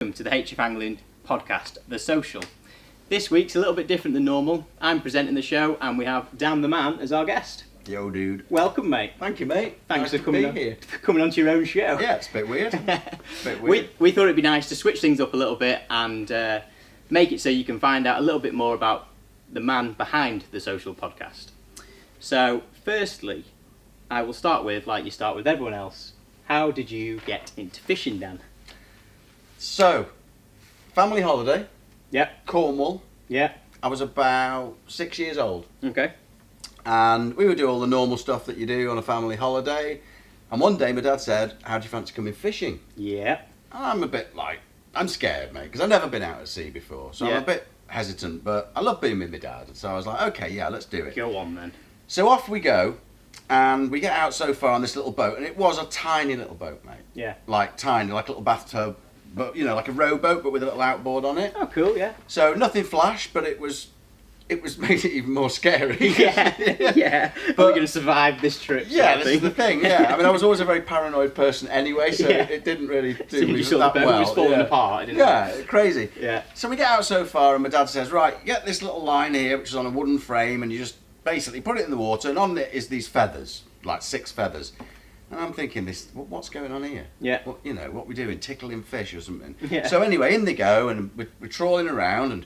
Welcome to the HF Angling podcast, The Social. This week's a little bit different than normal. I'm presenting the show and we have Dan the Man as our guest. Yo, dude. Welcome, mate. Thank you, mate. Thanks nice for coming onto your own show. Yeah, it's a bit weird. We thought it'd be nice to switch things up a little bit and make it so you can find out a little bit more about the man behind the Social podcast. So, firstly, I will start with, like you start with everyone else, how did you get into fishing, Dan? So, family holiday, Yep. Cornwall. Yeah. I was about 6 years old. Okay. And we would do all the normal stuff that you do on a family holiday. And one day my dad said, how do you fancy coming fishing? Yeah. And I'm a bit like, I'm scared, mate, because I've never been out at sea before. So Yeah. I'm a bit hesitant, but I love being with my dad. So I was like, okay, yeah, let's do it. Go on then. So off we go. And we get out so far on this little boat. And it was a tiny little boat, mate. Yeah. Like tiny, like a little bathtub. But, you know, like a rowboat, but with a little outboard on it. Oh, cool, yeah. So nothing flash, but it was made it even more scary. yeah. Are we going to survive this trip? Yeah, this is the thing, yeah. I mean, I was always a very paranoid person anyway, so Yeah. it didn't really So do you me just saw that the boat well. was falling yeah. apart, didn't Yeah, crazy. Yeah. So we get out so far, and my dad says, right, get this little line here, which is on a wooden frame, and you just basically put it in the water, and on it is these feathers, like 6 feathers. And I'm thinking, what's going on here? Yeah. What, you know, what we doing, tickling fish or something? Yeah. So anyway, in they go, and we're trawling around, and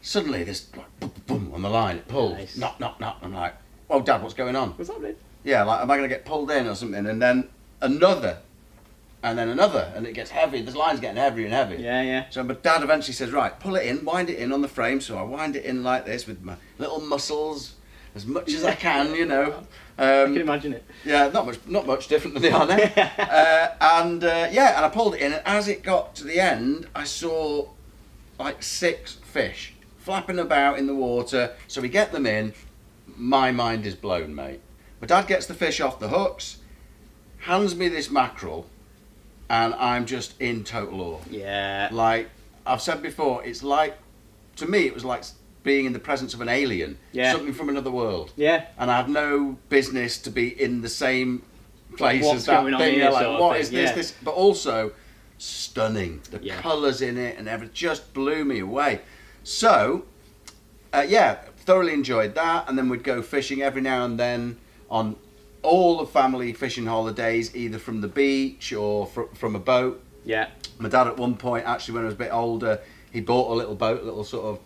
suddenly there's like boom, boom on the line. It pulls. Nice. Knock, knock, knock. I'm like, oh, Dad, what's going on? What's happening? Yeah, like, am I going to get pulled in or something? And then another, and then another, and it gets heavy. The line's getting heavier and heavier. Yeah. So my dad eventually says, right, pull it in, wind it in on the frame. So I wind it in like this with my little muscles, as much as I can, you know. I can imagine it. Yeah, not much different than they are now. And I pulled it in, and as it got to the end, I saw like 6 fish flapping about in the water. So we get them in. My mind is blown, mate. My dad gets the fish off the hooks, hands me this mackerel, and I'm just in total awe. Yeah. Like I've said before, it's like, to me, it was like being in the presence of an alien, something from another world. Yeah. And I have no business to be in the same place What's as that going on thing. here, You're like, sort of what thing, is this? yeah. This, but also stunning. The Yeah. colours in it and everything just blew me away. So, thoroughly enjoyed that. And then we'd go fishing every now and then on all the family fishing holidays, either from the beach or from a boat. Yeah. My dad at one point, actually, when I was a bit older, he bought a little boat, a little sort of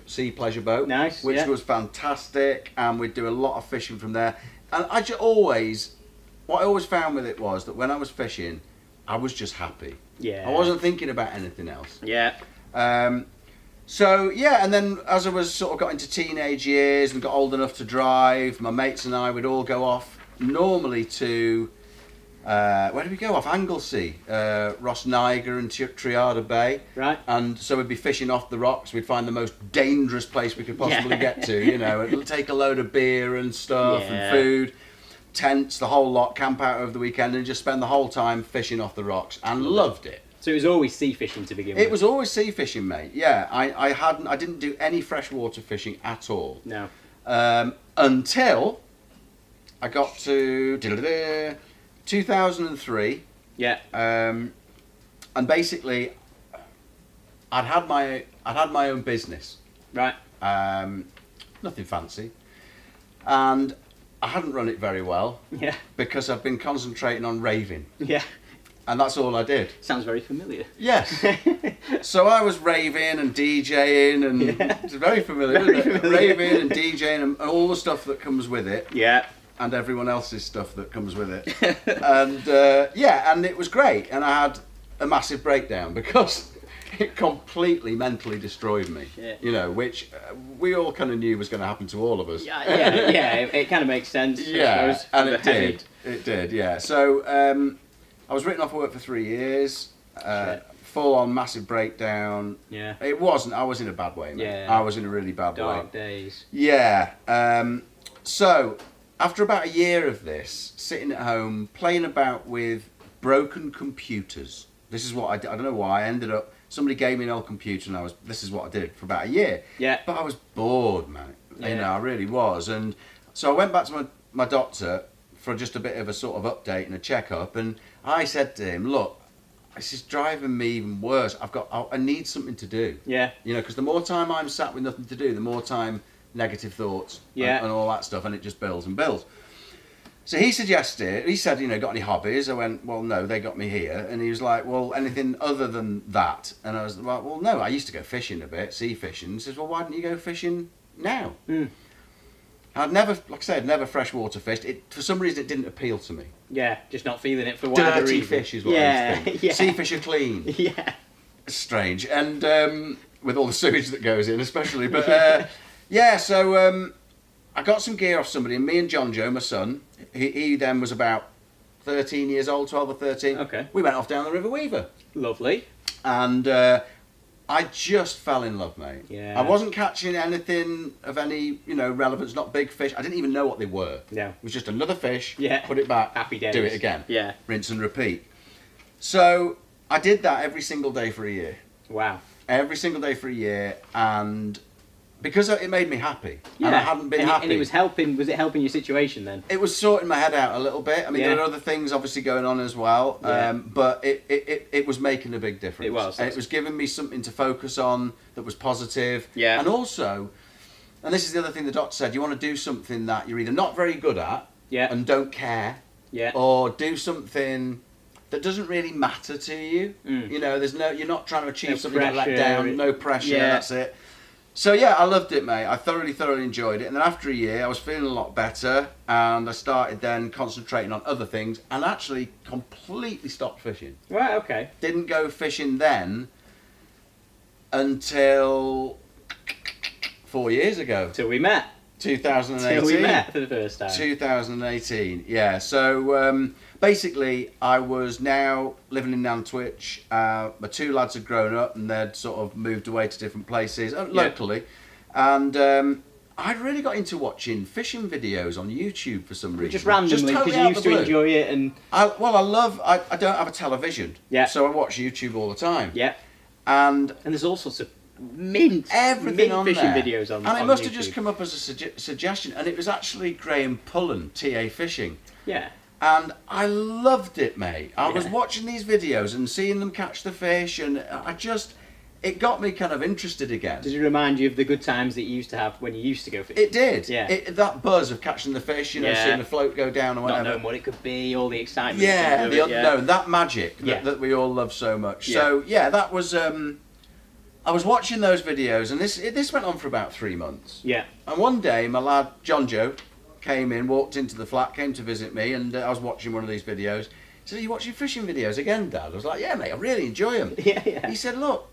sea pleasure boat. Nice, which yeah. was fantastic, and we'd do a lot of fishing from there. And what I always found with it was that when I was fishing, I was just happy. Yeah. I wasn't thinking about anything else. Yeah. And then as I was sort of got into teenage years and got old enough to drive, my mates and I would all go off normally to, where did we go off? Anglesey, Ross Niger and Triada Bay. Right. And so we'd be fishing off the rocks. We'd find the most dangerous place we could possibly get to, you know. It'd take a load of beer and stuff and food, tents, the whole lot, camp out over the weekend and just spend the whole time fishing off the rocks, and loved it. So it was always sea fishing to begin with? It was always sea fishing, mate. Yeah, I didn't do any freshwater fishing at all. No. Until I got to 2003. Yeah. And basically, I'd had my own business. Right. Nothing fancy, and I hadn't run it very well. Yeah. Because I've been concentrating on raving. Yeah. And that's all I did. Sounds very familiar. Yes. So I was raving and DJing, and it's very familiar, isn't it? Raving and DJing and all the stuff that comes with it. Yeah. And everyone else's stuff that comes with it. And it was great. And I had a massive breakdown because it completely mentally destroyed me. Yeah. You know, which we all kind of knew was going to happen to all of us. Yeah. It kind of makes sense. Yeah, I suppose, and for it the heavy. did. It did, yeah. So I was written off work for 3 years. Full on massive breakdown. Yeah. It wasn't. I was in a bad way, mate. Yeah. I was in a really bad way. Dark days. Yeah. So after about a year of this, sitting at home playing about with broken computers. This is what I did. I don't know why. I ended up. Somebody gave me an old computer, and this is what I did for about a year. Yeah. But I was bored, man. Yeah. You know, I really was. And so I went back to my doctor for just a bit of a sort of update and a checkup, and I said to him, look, this is driving me even worse. I need something to do. Yeah. You know, because the more time I'm sat with nothing to do, the more time negative thoughts and all that stuff, and it just builds and builds. So he suggested, he said, you know, got any hobbies? I went, well, no, they got me here. And he was like, well, anything other than that? And I was like, well, no, I used to go fishing a bit, sea fishing. He says, well, why didn't you go fishing now? I'd never, like I said, never freshwater fished. For some reason, it didn't appeal to me. Yeah, just not feeling it for whatever Dirty reason. fish is what I was thinking. Yeah. Sea fish are clean. Yeah. Strange. And with all the sewage that goes in, especially. But so I got some gear off somebody, and me and John Joe, my son, he then was about 13 years old, 12 or 13. Okay. We went off down the River Weaver. Lovely. And I just fell in love, mate. Yeah. I wasn't catching anything of any, you know, relevance, not big fish. I didn't even know what they were. Yeah. It was just another fish, Yeah. put it back, Happy days. do it again. Yeah. Rinse and repeat. So I did that every single day for a year. Wow. Every single day for a year, and because it made me happy, Yeah. and I hadn't been happy. And it was helping. Was it helping your situation then? It was sorting my head out a little bit. I mean, Yeah. there are other things obviously going on as well, Yeah. but it was making a big difference. It was. And it was giving me something to focus on that was positive. Yeah. And also, and this is the other thing the doctor said, you want to do something that you're either not very good at Yeah. and don't care, Yeah. or do something that doesn't really matter to you. You know, you're not trying to achieve No something that let pressure. down, no pressure, Yeah. that's it. So yeah, I loved it, mate. I thoroughly enjoyed it. And then after a year, I was feeling a lot better, and I started then concentrating on other things, and actually completely stopped fishing. Right. Okay. Didn't go fishing then until 4 years ago, Till we met. 2018. Till we met for the first time. 2018, yeah. So basically, I was now living in Nantwich. My two lads had grown up and they'd sort of moved away to different places locally. And I'd really got into watching fishing videos on YouTube for some reason. Just randomly, because totally you out used the to blue. enjoy it, and I don't have a television. Yeah. So I watch YouTube all the time. yeah. And And there's all sorts of mint on fishing there. videos on. And it on must YouTube. have just come up as a suggestion, and it was actually Graham Pullen, TA Fishing. Yeah. And I loved it, mate. I was Yeah. watching these videos and seeing them catch the fish, and it got me kind of interested again. Does it remind you of the good times that you used to have when you used to go fishing? It did. Yeah. That buzz of catching the fish, you know, Yeah. seeing the float go down or Not whatever. knowing what it could be, all the excitement. Yeah, of the it, unknown, that magic Yeah. that we all love so much. Yeah. So yeah, that was. I was watching those videos, and this went on for about 3 months. Yeah. And one day, my lad John Joe came in, walked into the flat, came to visit me, and I was watching one of these videos. He said, "Are you watching fishing videos again, Dad?" I was like, "Yeah, mate, I really enjoy them." Yeah. He said, "Look,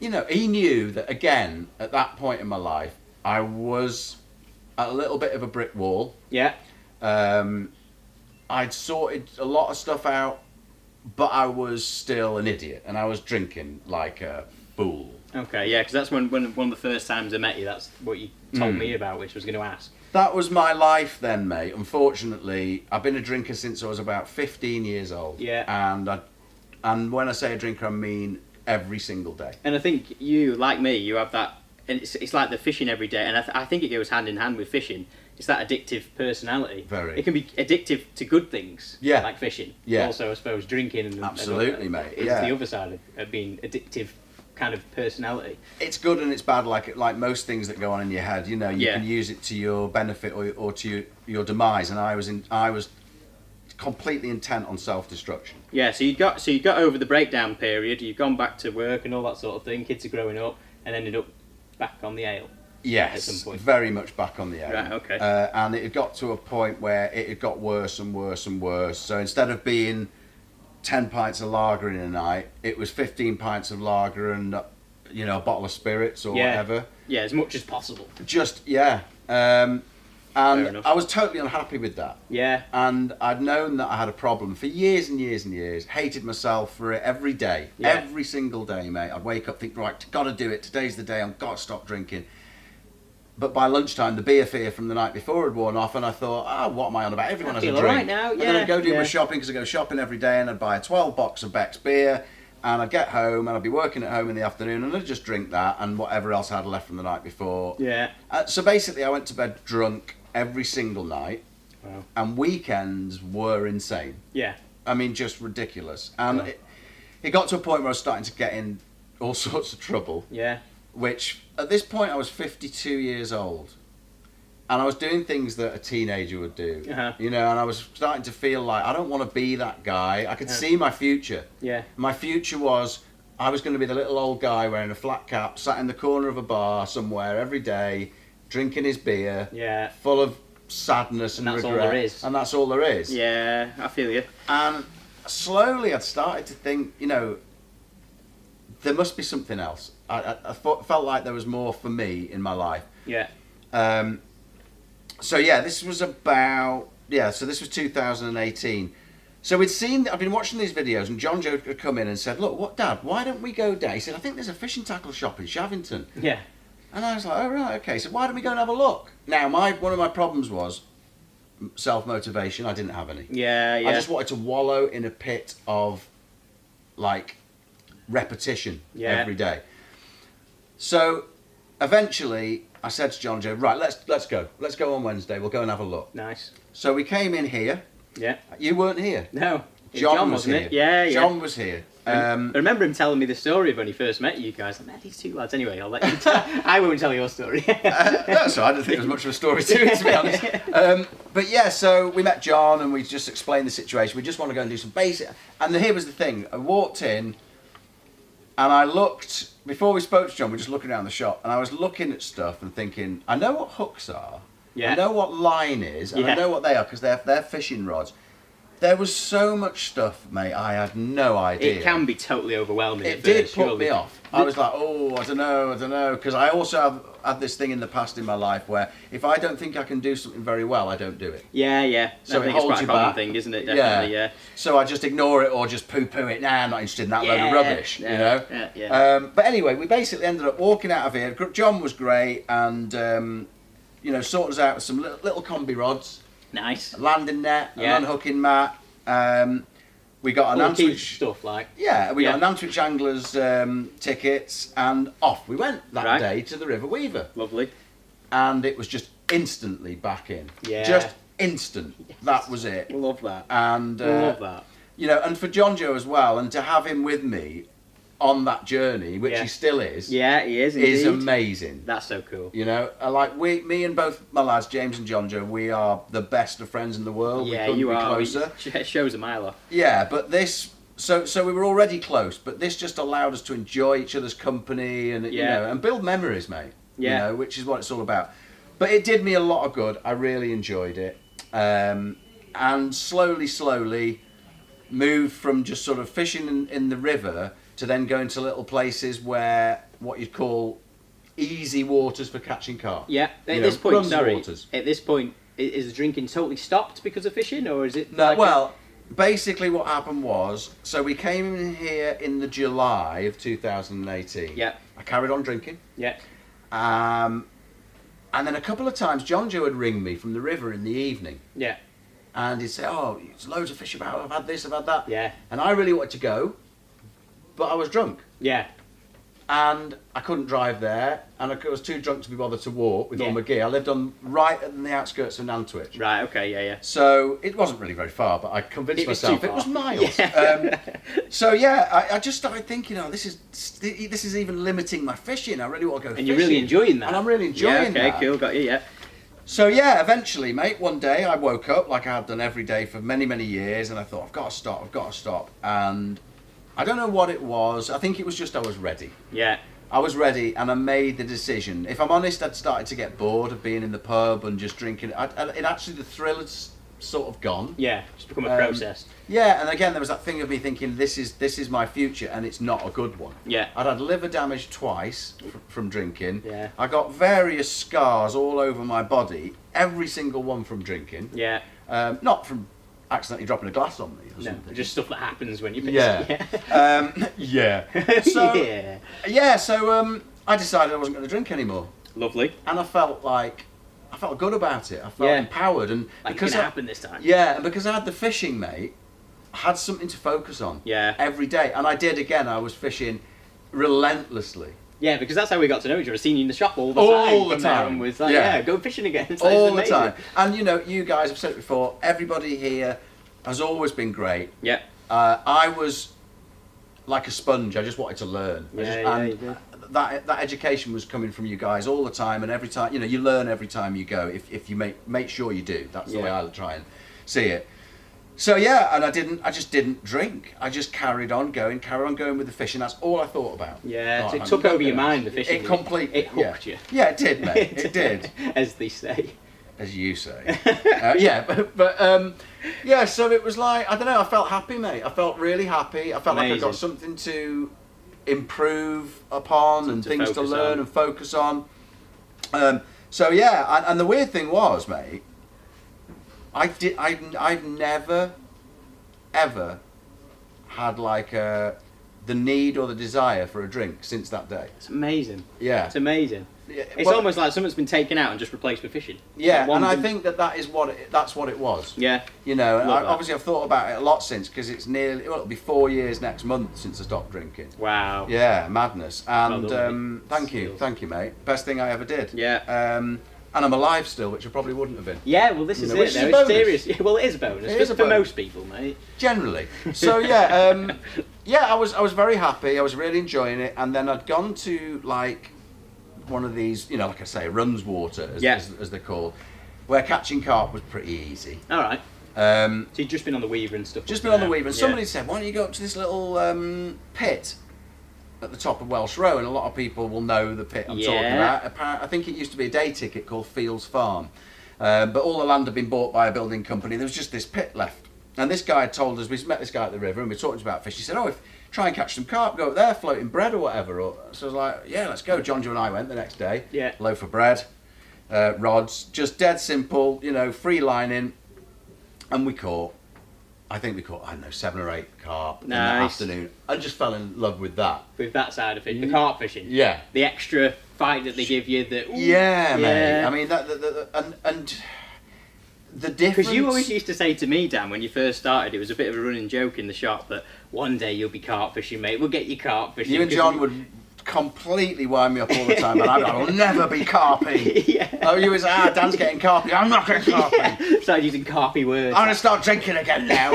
you know," he knew that again at that point in my life, I was at a little bit of a brick wall. Yeah. I'd sorted a lot of stuff out, but I was still an idiot, and I was drinking like a fool. Okay. Yeah, because that's when one of the first times I met you. That's what you told me about, which I was going to ask. That was my life then, mate. Unfortunately, I've been a drinker since I was about 15 years old. Yeah. And when I say a drinker, I mean every single day. And I think you, like me, you have that. And it's like the fishing every day, and I think it goes hand in hand with fishing. It's that addictive personality. Very. It can be addictive to good things. Yeah. Like fishing. Yeah. Also, I suppose drinking. And Absolutely, mate. It's Yeah. the other side of being addictive kind of personality. It's good and it's bad, like most things that go on in your head. You know, you Yeah. can use it to your benefit or to your demise. And I was completely intent on self-destruction. Yeah. So you got over the breakdown period. You've gone back to work and all that sort of thing. Kids are growing up, and ended up back on the ale. Yes, At some point. very much back on the air. Right, okay. And it had got to a point where it had got worse and worse and worse. So instead of being 10 pints of lager in a night, it was 15 pints of lager and, you know, a bottle of spirits or Yeah. whatever. Yeah, as much as possible. Just, yeah. Fair And enough. I was totally unhappy with that. Yeah. And I'd known that I had a problem for years and years and years. Hated myself for it every day. Yeah. Every single day, mate. I'd wake up, think, right, gotta do it. Today's the day. I've got to stop drinking. But by lunchtime, the beer fear from the night before had worn off, and I thought, what am I on about? Everyone has a feel drink. alright now, And then yeah, I'd go do yeah. my shopping, because I go shopping every day, and I'd buy a 12 box of Beck's beer, and I'd get home, and I'd be working at home in the afternoon, and I'd just drink that, and whatever else I had left from the night before. Yeah. So basically, I went to bed drunk every single night, Wow. and weekends were insane. Yeah. I mean, just ridiculous. And Right. it got to a point where I was starting to get in all sorts of trouble. Yeah. Which, at this point, I was 52 years old. And I was doing things that a teenager would do. Uh-huh. You know, and I was starting to feel like, I don't want to be that guy. I could see my future. Yeah. My future was, I was going to be the little old guy wearing a flat cap, sat in the corner of a bar somewhere every day, drinking his beer, full of sadness and that's regret. all there is. And that's all there is. Yeah, I feel you. And slowly I'd started to think, you know, there must be something else. I felt like there was more for me in my life. Yeah. So yeah, this was about, so this was 2018. So I'd been watching these videos, and John Joe had come in and said, look, what, Dad, why don't we go down? He said, I think there's a fishing tackle shop in Shavington. Yeah. And I was like, oh, right, okay. So why don't we go and have a look? Now, one of my problems was self-motivation. I didn't have any. Yeah. I just wanted to wallow in a pit of, like, repetition every day. So eventually I said to John Joe, right, let's go. Let's go on Wednesday. We'll go and have a look. Nice. So we came in here. Yeah. You weren't here. No. John was wasn't here. it? Yeah. John was here. I remember him telling me the story of when he first met you guys. I met these two lads. Anyway, I'll let you I won't tell your story. No, so I didn't think there was much of a story to it, to be honest. But yeah, so we met John and we just explained the situation. We just want to go and do some basic. And here was the thing. I walked in and I looked, before we spoke to John, we were just looking around the shop, and I was looking at stuff and thinking, I know what hooks are. Yeah. I know what line is, and I know what they are, because they're fishing rods. There was so much stuff, mate, I had no idea. It can be totally overwhelming. It did put me off. I was like, oh, I don't know, because I also have had this thing in the past in my life where if I don't think I can do something very well, I don't do it. Yeah. So I think it holds it's you quite a common back. thing, isn't it? Definitely, yeah. So I just ignore it or just poo-poo it. Nah, I'm not interested in that load of rubbish, you know? Yeah. But anyway, we basically ended up walking out of here. John was great and, sorted us out with some little combi rods. Nice. A landing net, an unhooking mat. We got an Nantwich stuff like. Yeah, we got a Nantwich Anglers tickets, and off we went that day to the River Weaver. Lovely. And it was just instantly back in. Yeah. Just instant. Yes. That was it. Love that. And love that. You know, and for John Joe as well, and to have him with me on that journey, which he still is. Yeah, he is indeed. Is amazing. That's so cool. You know, me and both my lads, James and John Joe, we are the best of friends in the world. Yeah, we couldn't you be are. closer. It shows a mile off. Yeah, but this, so we were already close, but this just allowed us to enjoy each other's company and you know, and build memories, mate. Yeah. You know, which is what it's all about. But it did me a lot of good. I really enjoyed it, and slowly moved from just sort of fishing in the river to then going to little places where what you'd call easy waters for catching carp. Yeah. At this point, is the drinking totally stopped because of fishing, or is it? No. Basically, what happened was, so we came in here in the July of 2018. Yeah. I carried on drinking. Yeah. And then a couple of times, John Joe would ring me from the river in the evening. Yeah. And he'd say, oh, there's loads of fish about, I've had this, I've had that. Yeah. And I really wanted to go, but I was drunk. Yeah. And I couldn't drive there, and I was too drunk to be bothered to walk with all my gear. I lived right on the outskirts of Nantwich. Right, okay, yeah. So it wasn't really very far, but I convinced myself it was miles. Yeah. So yeah, I just started thinking, this is even limiting my fishing. I really want to go fishing. And you're really enjoying that. And I'm really enjoying that. Yeah, okay, cool, got you, yeah. So yeah, eventually, mate, one day I woke up like I had done every day for many, many years, and I thought, I've got to stop. And I don't know what it was. I think it was just I was ready. Yeah. I was ready, and I made the decision. If I'm honest, I'd started to get bored of being in the pub and just drinking. The thrill had sort of gone. Yeah, it's become a process. Yeah, and again, there was that thing of me thinking, this is my future, and it's not a good one. Yeah. I'd had liver damage twice from drinking. Yeah. I got various scars all over my body, every single one from drinking. Yeah. Not from accidentally dropping a glass on me or something. Just stuff that happens when you piss. Yeah. So I decided I wasn't going to drink anymore. Lovely. And I felt good about it. I felt empowered, and like because it can happen this time. Yeah, and because I had the fishing, mate, I had something to focus on. Yeah. Every day, and I did again. I was fishing relentlessly. Yeah, because that's how we got to know each other. I've seen you in the shop all the time. And was like, go fishing again. So all the time. And you know, you guys have said it before. Everybody here has always been great. Yeah. I was like a sponge. I just wanted to learn. You did. That education was coming from you guys all the time, and every time, you know, you learn every time you go. If you make sure you do. That's the way I try and see it. So yeah, and I just didn't drink. I just carried on going with the fishing. That's all I thought about. Yeah, it took over your mind, the fishing. It completely. It hooked you. Yeah, it did, mate. It did. As they say. As you say. Yeah, so it was like, I don't know, I felt happy, mate. I felt really happy. I felt like I got something to improve upon and things to learn and focus on. So yeah, and the weird thing was, mate, I've never, ever had like the need or the desire for a drink since that day. It's amazing. Yeah. It's amazing. It's almost like something's been taken out and just replaced with fishing. Yeah, and I think that's what it was. Yeah. You know, obviously I've thought about it a lot since, because it's it'll be 4 years next month since I stopped drinking. Wow. Yeah, madness. And Well thank you, mate. Best thing I ever did. Yeah. And I'm alive still, which I probably wouldn't have been. Yeah, well, this is Which it. is a It's bonus. serious. Well, it is a bonus. It is a for bonus. most people, mate. Generally. So yeah, I was very happy. I was really enjoying it. And then I'd gone to like one of these, you know, like I say, runs water, as they're called, where catching carp was pretty easy. All right. So you've just been on the Weaver and stuff. Just been on the Weaver, and somebody said, why don't you go up to this little pit at the top of Welsh Row, and a lot of people will know the pit I'm talking about. I think it used to be a day ticket called Fields Farm, but all the land had been bought by a building company. There was just this pit left, and this guy had told us, we met this guy at the river and we were talking about fish. He said, if try and catch some carp, go up there, floating bread or whatever. So I was like, yeah, let's go. John, Joe and I went the next day. Yeah. Loaf of bread, rods, just dead simple, you know, free lining, and we caught, I don't know, 7 or 8 carp in the afternoon. I just fell in love with that. With that side of it, the carp fishing. Yeah. The extra fight that they give you. Mate. I mean, and the difference. Because you always used to say to me, Dan, when you first started, it was a bit of a running joke in the shop that one day you'll be carp fishing, mate. We'll get you carp fishing. You and John would completely wind me up all the time, and I will never be carpy. Yeah. Oh, you was Dan's getting carpy. I'm not getting carpy. Started using carpy words. I'm gonna start drinking again now,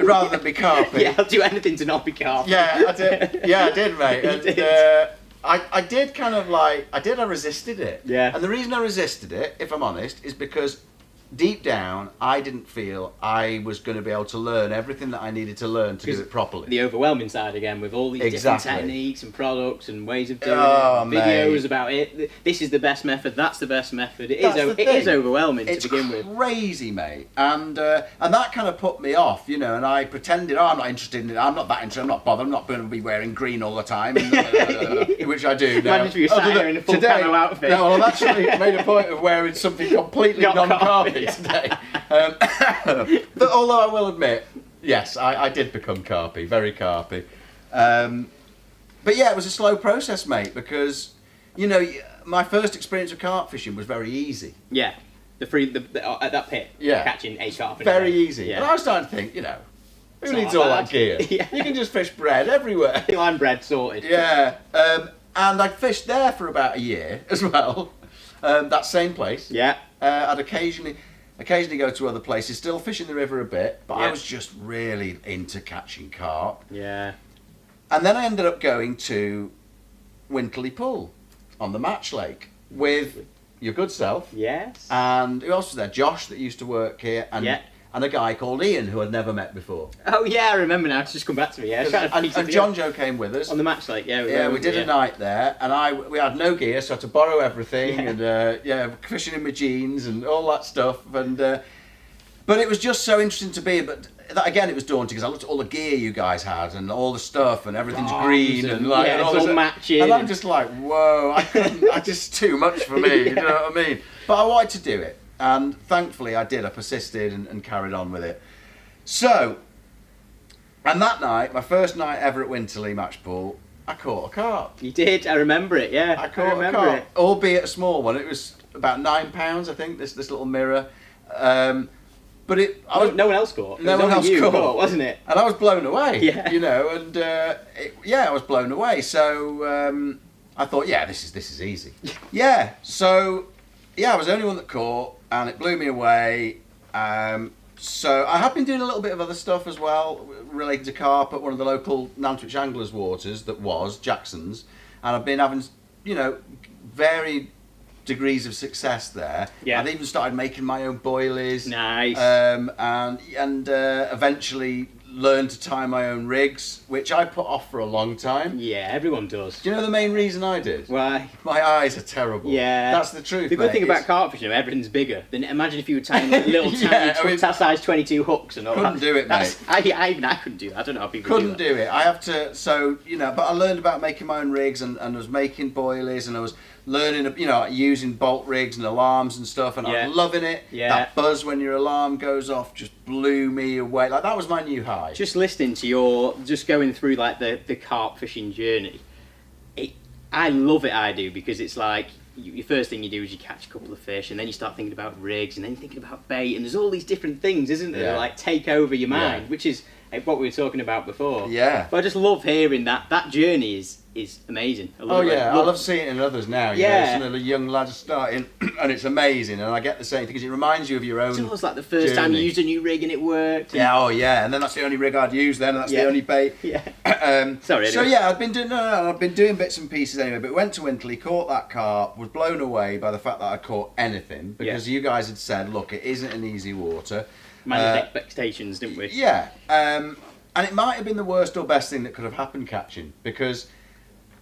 rather than be carpy. Yeah, I'll do anything to not be carpy. Yeah, I did. Yeah, I did, mate. You And, did. I did kind of like I resisted it. Yeah. And the reason I resisted it, if I'm honest, is because deep down, I didn't feel I was going to be able to learn everything that I needed to learn to do it properly. The overwhelming side again, with all these different techniques and products and ways of doing it, videos about it. This is the best method. That's the best method. It is overwhelming to begin with. It's crazy, mate, and that kind of put me off, you know. And I pretended, I'm not interested in it. I'm not that interested. I'm not bothered. I'm not going to be wearing green all the time, which I do now. Imagine if you sat here in a full camo outfit. No, well, I've actually made a point of wearing something completely non-carpy today. But although I will admit, yes, I did become carpy, very carpy. But yeah, it was a slow process, mate, because, you know, my first experience of carp fishing was very easy. Yeah, at that pit, catching 8 carp. Very easy. Yeah. And I was starting to think, you know, who It's needs not all bad. that gear? Yeah. You can just fish bread everywhere. Line bread sorted. Yeah. And I fished there for about a year as well. That same place. Yeah. I'd occasionally go to other places, still fishing the river a bit, but I was just really into catching carp. Yeah. And then I ended up going to Winterley Pool on the Match Lake with your good self. Yes. And who else was there? Josh, that used to work here, and a guy called Ian, who I'd never met before. Oh yeah, I remember now. It's just come back to me. Yeah. And John Joe came with us on the Match Lake. Yeah. We did a night there, and we had no gear, so I had to borrow everything, and fishing in my jeans and all that stuff. And but it was just so interesting to be. But that, again, it was daunting because I looked at all the gear you guys had and all the stuff, and everything's green and like and all it's this, all matching. And I'm just like, whoa, I just too much for me. You know what I mean? But I wanted to do it. And thankfully I did. I persisted and carried on with it. So, and that night, my first night ever at Winterley Match Pool, I caught a carp. You did. I remember it. Yeah. I caught a carp, albeit a small one. It was about £9, I think. This little mirror. But no one else caught. No one else caught, wasn't it? And I was blown away. Yeah. You know, and I was blown away. So I thought, this is easy. So I was the only one that caught. And it blew me away. So I have been doing a little bit of other stuff as well related to carp at one of the local Nantwich Anglers waters that was Jackson's, and I've been having, varied degrees of success there. Yeah. I've even started making my own boilies. Nice. And eventually learned to tie my own rigs, which I put off for a long time. Yeah, everyone does. Do you know the main reason I did? Why? My eyes are terrible. Yeah. That's the truth, The good mate. thing about carp fishing, everything's bigger. Then imagine if you were tying like little Yeah, tiny size 22 hooks and all couldn't that. do it, mate. I couldn't do that. I don't know how people Couldn't do that. do it. I have to, but I learned about making my own rigs and I was making boilies and I was learning, using bolt rigs and alarms and stuff, and Yeah. I'm loving it. Yeah. That buzz when your alarm goes off just blew me away. Like, that was my new high. Just listening to just going through like the carp fishing journey, I love it. I do, because it's like your first thing you do is you catch a couple of fish, and then you start thinking about rigs, and then you're thinking about bait, and there's all these different things, isn't there? Yeah. That, like, take over your mind, Yeah. which is what we were talking about before. Yeah. But I just love hearing that journey is amazing. I love it. I love seeing it in others now. Yeah. Some of the young lads starting, and it's amazing. And I get the same thing, because it reminds you of your own. It's almost like the first time you journey. used a new rig and it worked. Yeah, and then that's the only rig I'd use then, and that's Yeah. the only bait. Yeah. So Sorry. Anyway. yeah, I've been doing bits and pieces anyway. But went to Wintley, caught that carp, was blown away by the fact that I caught anything, because you guys had said, look, it isn't an easy water. Managed expectations, didn't we? Yeah, and it might have been the worst or best thing that could have happened catching, because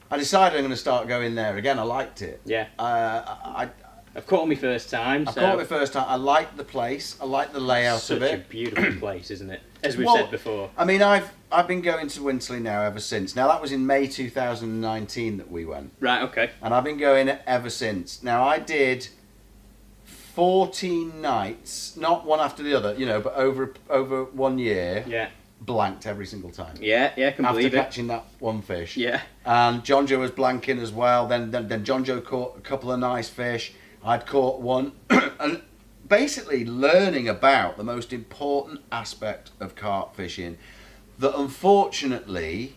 I decided I'm going to start going there again. I liked it. Yeah. I've caught my first time. caught it first time. I liked the place. I liked the layout Such of a it. beautiful place, isn't it? As we've Well, said before. I mean, I've been going to Wintley now ever since. Now, that was in May 2019 that we went, Right. Okay. and I've been going ever since. Now, I did 14 nights, not one after the other, but over 1 year, Yeah. blanked every single time. Yeah. Yeah. Can After believe it. catching that one fish. Yeah. And John Joe was blanking as well. Then John Joe caught a couple of nice fish. I'd caught one. And basically learning about the most important aspect of carp fishing that unfortunately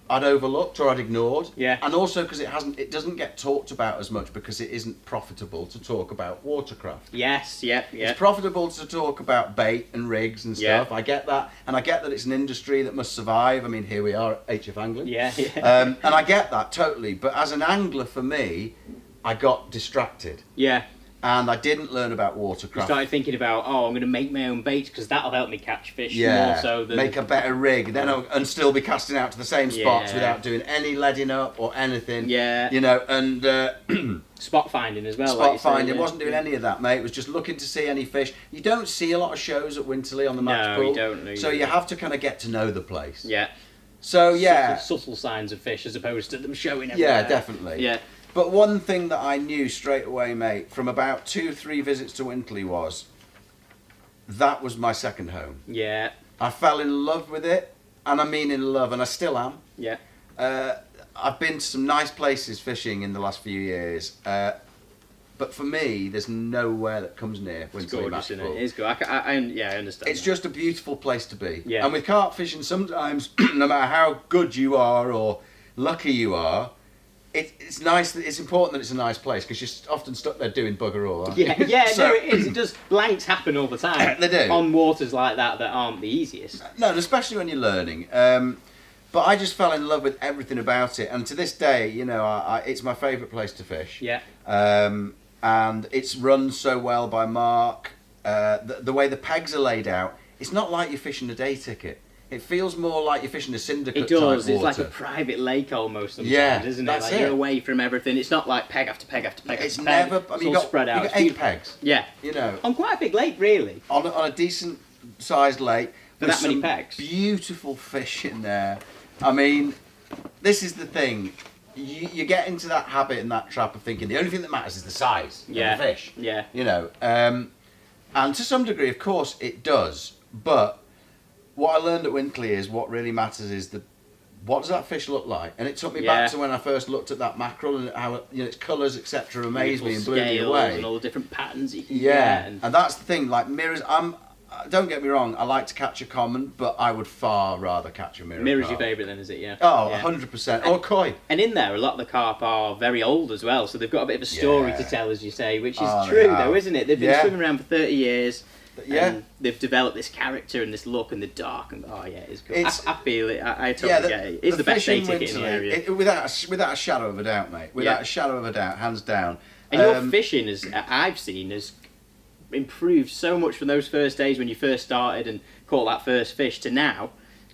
I'd overlooked or I'd ignored. Yeah. And also because it doesn't get talked about as much, because it isn't profitable to talk about watercraft. Yes. Yeah. Yeah. It's profitable to talk about bait and rigs and Yeah. stuff. I get that, and I get that it's an industry that must survive. I mean, here we are at HF Angling. Yeah. Yeah. And I get that totally. But as an angler, for me, I got distracted, Yeah. and I didn't learn about You watercraft. started thinking about, I'm going to make my own baits because that'll help me catch fish Yeah, more so than... make a better rig, and still be casting out to the same spots Yeah. without doing any leading up or anything. Yeah. And Spot finding as well. spot like you say, finding, yeah. wasn't doing any of that, mate. It was just looking to see any fish. You don't see a lot of shows at Winterley on the match No, pool, you don't, no, you so don't. you have to kind of get to know the place. Yeah. So yeah, Subtle signs of fish as opposed to them showing everywhere. yeah, definitely. Yeah. But one thing that I knew straight away, mate, from about 2-3 visits to Wintley was that was my second home. Yeah. I fell in love with it, and I mean in love, and I still am. Yeah. I've been to some nice places fishing in the last few years, but for me, there's nowhere that comes near It's Wintley gorgeous, Match isn't Pool. it? It is good. I understand. It's that. just a beautiful place to be. Yeah. And with carp fishing, sometimes, no matter how good you are or lucky you are, it's nice. It's important that it's a nice place, because you're often stuck there doing bugger all. Aren't Yeah, you? yeah, So- no, it is. It does. Blanks happen all the time. They do. On waters like that aren't the easiest. No, and especially when you're learning. But I just fell in love with everything about it, and to this day, it's my favourite place to fish. Yeah. And it's run so well by Mark. The way the pegs are laid out, it's not like you're fishing a day ticket. It feels more like you're fishing a syndicate It does. type It's like water. a private lake almost sometimes, Yeah, isn't it? that's Like it. you're away from everything. It's not like peg after peg after peg It's after peg. never. I It's mean, all spread out. you It's got 8 beautiful. pegs. Yeah. On quite a big lake, really. On a decent sized lake For with that many some pegs. beautiful fish in there. I mean, this is the thing. You get into that habit and that trap of thinking the only thing that matters is the size of the fish. Yeah. And to some degree, of course, it does. But what I learned at Wintley is what really matters is what does that fish look like? And it took me Yeah. back to when I first looked at that mackerel and how its colours, etc., amazed me and Beautiful blew me scales away. and all the different patterns you can Yeah, get. and that's the thing. Like mirrors, don't get me wrong, I like to catch a common, but I would far rather catch a mirror. Mirror's carp. your favourite then, is it? Yeah. Oh, Yeah. 100%. Or koi. And in there, a lot of the carp are very old as well, so they've got a bit of a story Yeah. to tell, as you say, which is Oh, they true, have. though, isn't it? They've been Yeah. swimming around for 30 years. Yeah. And they've developed this character and this look and the dark, and oh yeah, it's cool. It's- I feel it. I totally get it. It's the best day fishing ticket in the Winterley, area. without a shadow of a doubt, mate. Without Yeah. a shadow of a doubt, hands down. And your fishing, as I've seen, has improved so much from those first days when you first started and caught that first fish to now,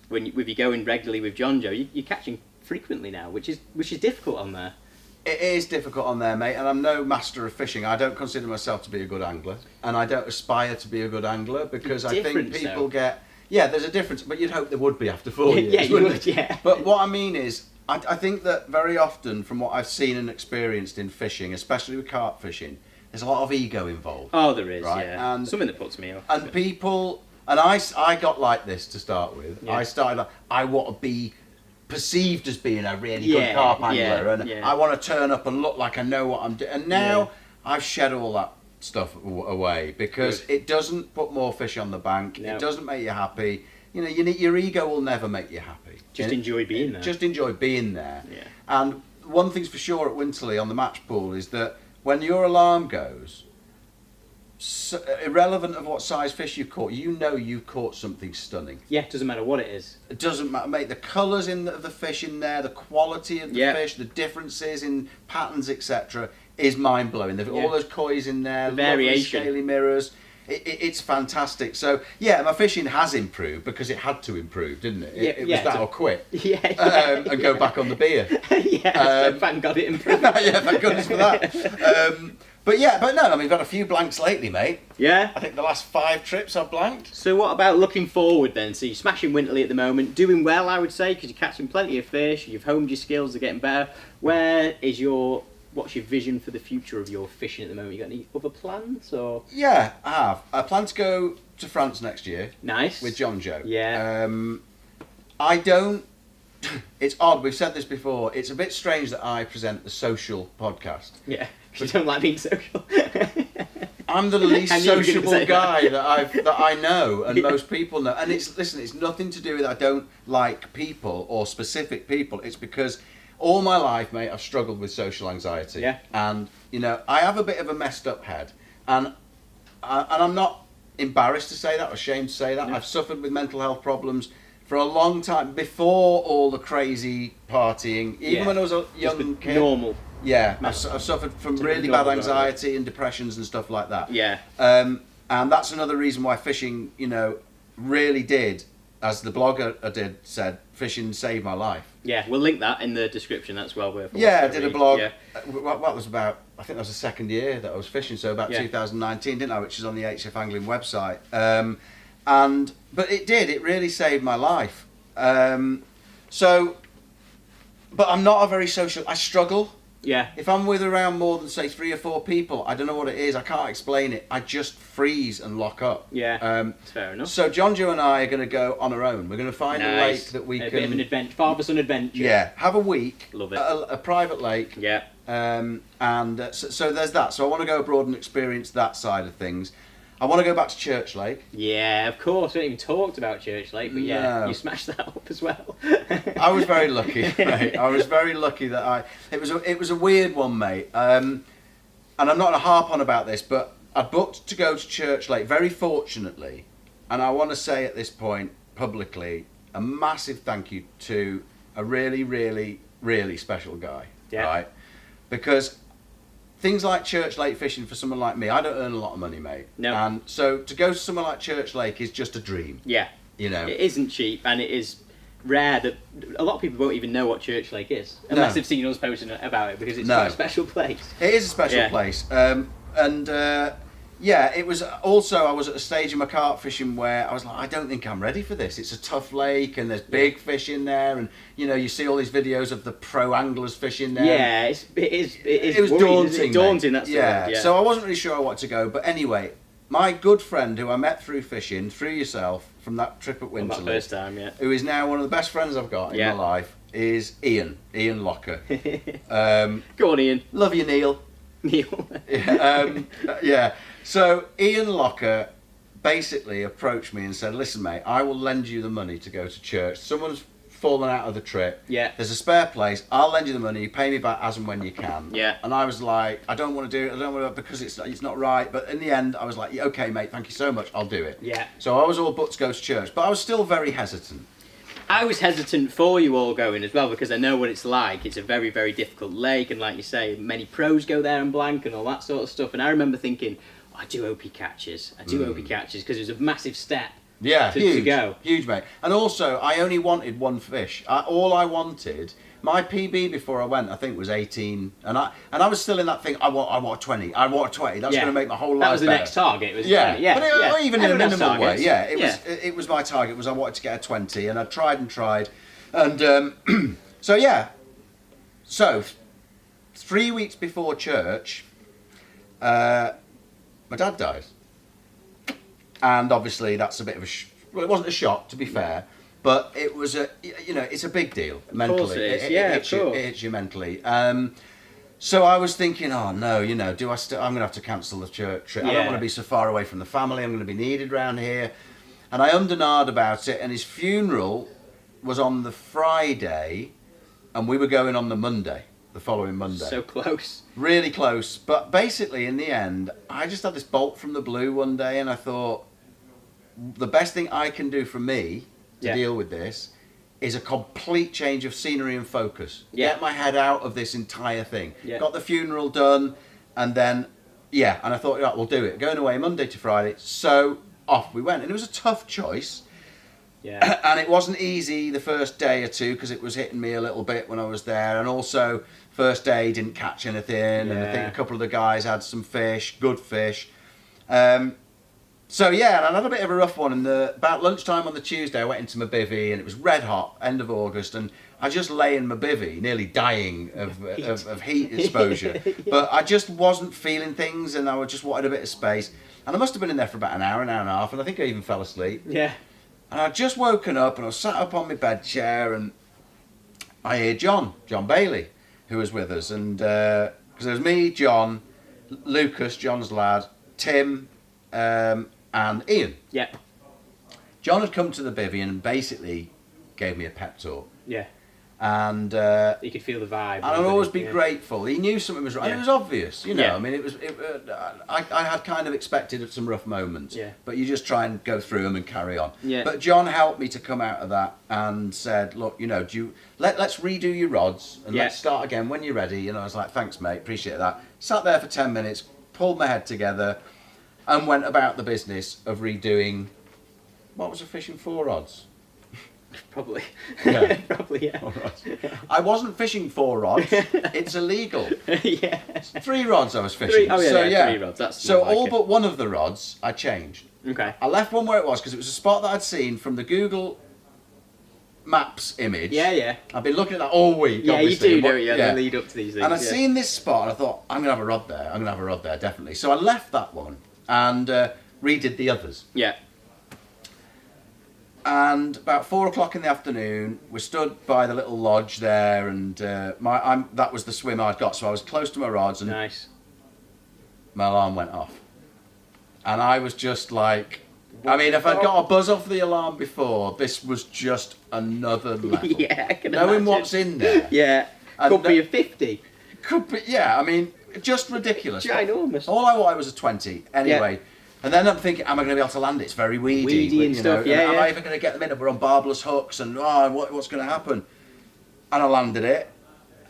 with you going regularly with John Joe, you're catching frequently now, which is difficult on there. It is difficult on there, mate, and I'm no master of fishing. I don't consider myself to be a good angler, and I don't aspire to be a good angler because I think Difference, people though. get... Yeah, there's a difference, but you'd hope there would be after 4 years, Yeah, you wouldn't would, you? yeah. But what I mean is, I think that very often, from what I've seen and experienced in fishing, especially with carp fishing, there's a lot of ego involved. Oh, there is, Right, yeah. and- Something that puts me off. And people... And I got like this to start with. Yeah. I started like, I want to be perceived as being a really Yeah, good carp angler, yeah, and yeah. I want to turn up and look like I know what I'm doing. And now Yeah. I've shed all that stuff away because Good. it doesn't put more fish on the bank. No. It doesn't make you happy. You know, your ego will never make you happy. Just enjoy being there. Just enjoy being there. Yeah. And one thing's for sure at Winterley on the match pool is that when your alarm goes, so, irrelevant of what size fish you've caught, you know you've caught something stunning. Yeah, doesn't matter what it is. It doesn't matter, mate. The colours of the fish in there, the quality of the Yeah. fish, the differences in patterns, etc., is mind blowing. Yeah. All those kois in there, The lovely variation. scaly mirrors. It's fantastic. So yeah, my fishing has improved because it had to improve, didn't it? Yeah, It was yeah, that so- or quit. Yeah. And go back on the beer. Yeah, so thank God it improved. Yeah, thank goodness for that. But no, I mean, we've had a few blanks lately, mate. Yeah. I think the last 5 trips I've blanked. So what about looking forward then? So you're smashing Winterley at the moment, doing well, I would say, because you're catching plenty of fish. You've honed your skills, they're getting better. What's your vision for the future of your fishing at the moment? You got any other plans or? Yeah, I have. I plan to go to France next year Nice. with John Joe. Yeah. I don't. It's odd. We've said this before. It's a bit strange that I present the social podcast. Yeah. 'Cause you don't like being social. I'm the least I knew you were gonna sociable say guy that. that I know, and Yeah. most people know. And it's nothing to do with I don't like people or specific people. It's because all my life, mate, I've struggled with social anxiety. Yeah. And I have a bit of a messed up head, and I'm not embarrassed to say that or ashamed to say that. Yeah. I've suffered with mental health problems for a long time before all the crazy partying. Even Yeah. when I was a Just young the kid. normal. Yeah, I've suffered from Typical really bad normal anxiety and depressions and stuff like that. Yeah. And that's another reason why fishing, really did, as the blogger said, fishing saved my life. Yeah, we'll link that in the description. That's well worth. Yeah, I watch did to a read. blog. Yeah. What was about? I think that was the second year that I was fishing, so about Yeah. 2019, didn't I? Which is on the HF Angling website. But it did. It really saved my life. But I'm not a very social. I struggle. Yeah. If I'm with around more than say 3 or 4 people, I don't know what it is. I can't explain it. I just freeze and lock up. Yeah. That's fair enough. So John Joe and I are going to go on our own. We're going to find a lake that we a can. bit of an adventure, father-son adventure. Yeah, have a week. Love it. At a private lake. Yeah. So there's that. So I want to go abroad and experience that side of things. I want to go back to Church Lake. Yeah, of course. We haven't even talked about Church Lake, but yeah, No. you smashed that up as well. I was very lucky, mate. I was very lucky that it was a weird one, mate. And I'm not going to harp on about this, but I booked to go to Church Lake very fortunately, and I want to say at this point publicly a massive thank you to a really, really, really special guy. Yeah. Right? Because things like Church Lake fishing for someone like me, I don't earn a lot of money, mate. No. And so to go to somewhere like Church Lake is just a dream. Yeah. It It isn't cheap, and it is rare that a lot of people won't even know what Church Lake is unless No. they've seen us posting about it, because it's No. quite a special place. It is a special Yeah. place. It was also, I was at a stage in my carp fishing where I was like, I don't think I'm ready for this. It's a tough lake and there's big fish in there, and you see all these videos of the pro anglers fishing there. Yeah, it is. It was worrying, daunting. isn't it? Daunting, mate. that's the word, yeah. So I wasn't really sure I wanted to go, but anyway, my good friend who I met through fishing, through yourself, from that trip at On that Winterley, first time, yeah. who is now one of the best friends I've got in Yeah. my life, is Ian Locker. Go on, Ian. Love you, Neil. Neil. Yeah. So Ian Locker basically approached me and said, listen, mate, I will lend you the money to go to church. Someone's fallen out of the trip. Yeah. There's a spare place. I'll lend you the money. You pay me back as and when you can. Yeah. And I was like, I don't want to do it. I don't want to, because it's not right. But in the end, I was like, yeah, okay, mate, thank you so much. I'll do it. Yeah. So I was all but to go to church, but I was still very hesitant. I was hesitant for you all going as well, because I know what it's like. It's a very, very difficult lake, and like you say, many pros go there and blank and all that sort of stuff. And I remember thinking, I do hope he catches. I do hope he catches, because it was a massive step. Yeah, to go. Huge, mate. And also, I only wanted one fish. All I wanted, my PB before I went, I think was 18, and I was still in that thing. I want a 20. I want a 20. That's going to make my whole life. That was the better. next target. It was yeah, 20. Yeah, but even in a Everyone has minimal way. targets. Yeah, it was my target. Was I wanted to get a 20, and I tried, and so yeah. So 3 weeks before church, my dad died. And obviously that's a bit of a well, it wasn't a shock, to be fair, but it was it's a big deal mentally. Of course it is. It hits you mentally. So I was thinking, oh no, I'm going to have to cancel the church trip. I don't want to be so far away from the family. I'm going to be needed around here. And I ummed and ahed about it, and his funeral was on the Friday, and we were going on the Monday, the following Monday. So close. Really close. But basically, in the end, I just had this bolt from the blue one day, and I thought, the best thing I can do for me to deal with this is a complete change of scenery and focus. Yeah. Get my head out of this entire thing. Yeah. Got the funeral done, and then, and I thought, right, we'll do it. Going away Monday to Friday. So off we went. And it was a tough choice. Yeah. And it wasn't easy the first day or two, because it was hitting me a little bit when I was there. And also, first day didn't catch anything. And I think a couple of the guys had some fish, good fish. So yeah, and I had a bit of a rough one. And about lunchtime on the Tuesday, I went into my bivvy, and it was red hot, end of August, and I just lay in my bivvy, nearly dying of heat exposure. But I just wasn't feeling things, and I just wanted a bit of space. And I must have been in there for about an hour and a half, and I think I even fell asleep. Yeah. And I'd just woken up, and I was sat up on my bed chair, and I hear John Bailey, who was with us, and because there was me, John, Lucas, John's lad, Tim, and Ian. Yeah. John had come to the bivvy and basically gave me a pep talk. Yeah. And you could feel the vibe. and I'd always be grateful. He knew something was right. Yeah. And it was obvious, Yeah. I mean, I had kind of expected some rough moments. Yeah. But you just try and go through them and carry on. Yeah. But John helped me to come out of that and said, look, let's redo your rods and let's start again when you're ready. And I was like, thanks, mate, appreciate that. Sat there for 10 minutes, pulled my head together, and went about the business of redoing. What was I fishing, 4 rods? Probably. Yeah. Probably, yeah. 4 rods. I wasn't fishing 4 rods. It's illegal. Yeah. 3 rods I was fishing. 3, oh yeah, so, yeah, 3 rods. That's so more like all it. but one of the rods I changed. Okay. I left one where it was because it was a spot that I'd seen from the Google Maps image. Yeah, yeah. I've been looking at that all week. Yeah, obviously, you do, don't you? The lead up to these things. And I'd seen this spot, and I thought, I'm gonna have a rod there. Definitely. So I left that one and redid the others. Yeah. And about 4 o'clock in the afternoon, we stood by the little lodge there, and that was the swim I'd got, so I was close to my rods, and Nice. my alarm went off. And I was just like, I mean, if I'd got a buzz off the alarm before, this was just another level. Yeah, I can Knowing imagine. what's in there. Yeah. And Could be a 50. Could be, yeah, I mean, just ridiculous. Ginormous. All I wanted was a 20, anyway. Yeah. And then I'm thinking, am I going to be able to land it? It's very weedy. Weedy and stuff, yeah, Am yeah. I even going to get them in? We're on barbless hooks, and what's going to happen? And I landed it,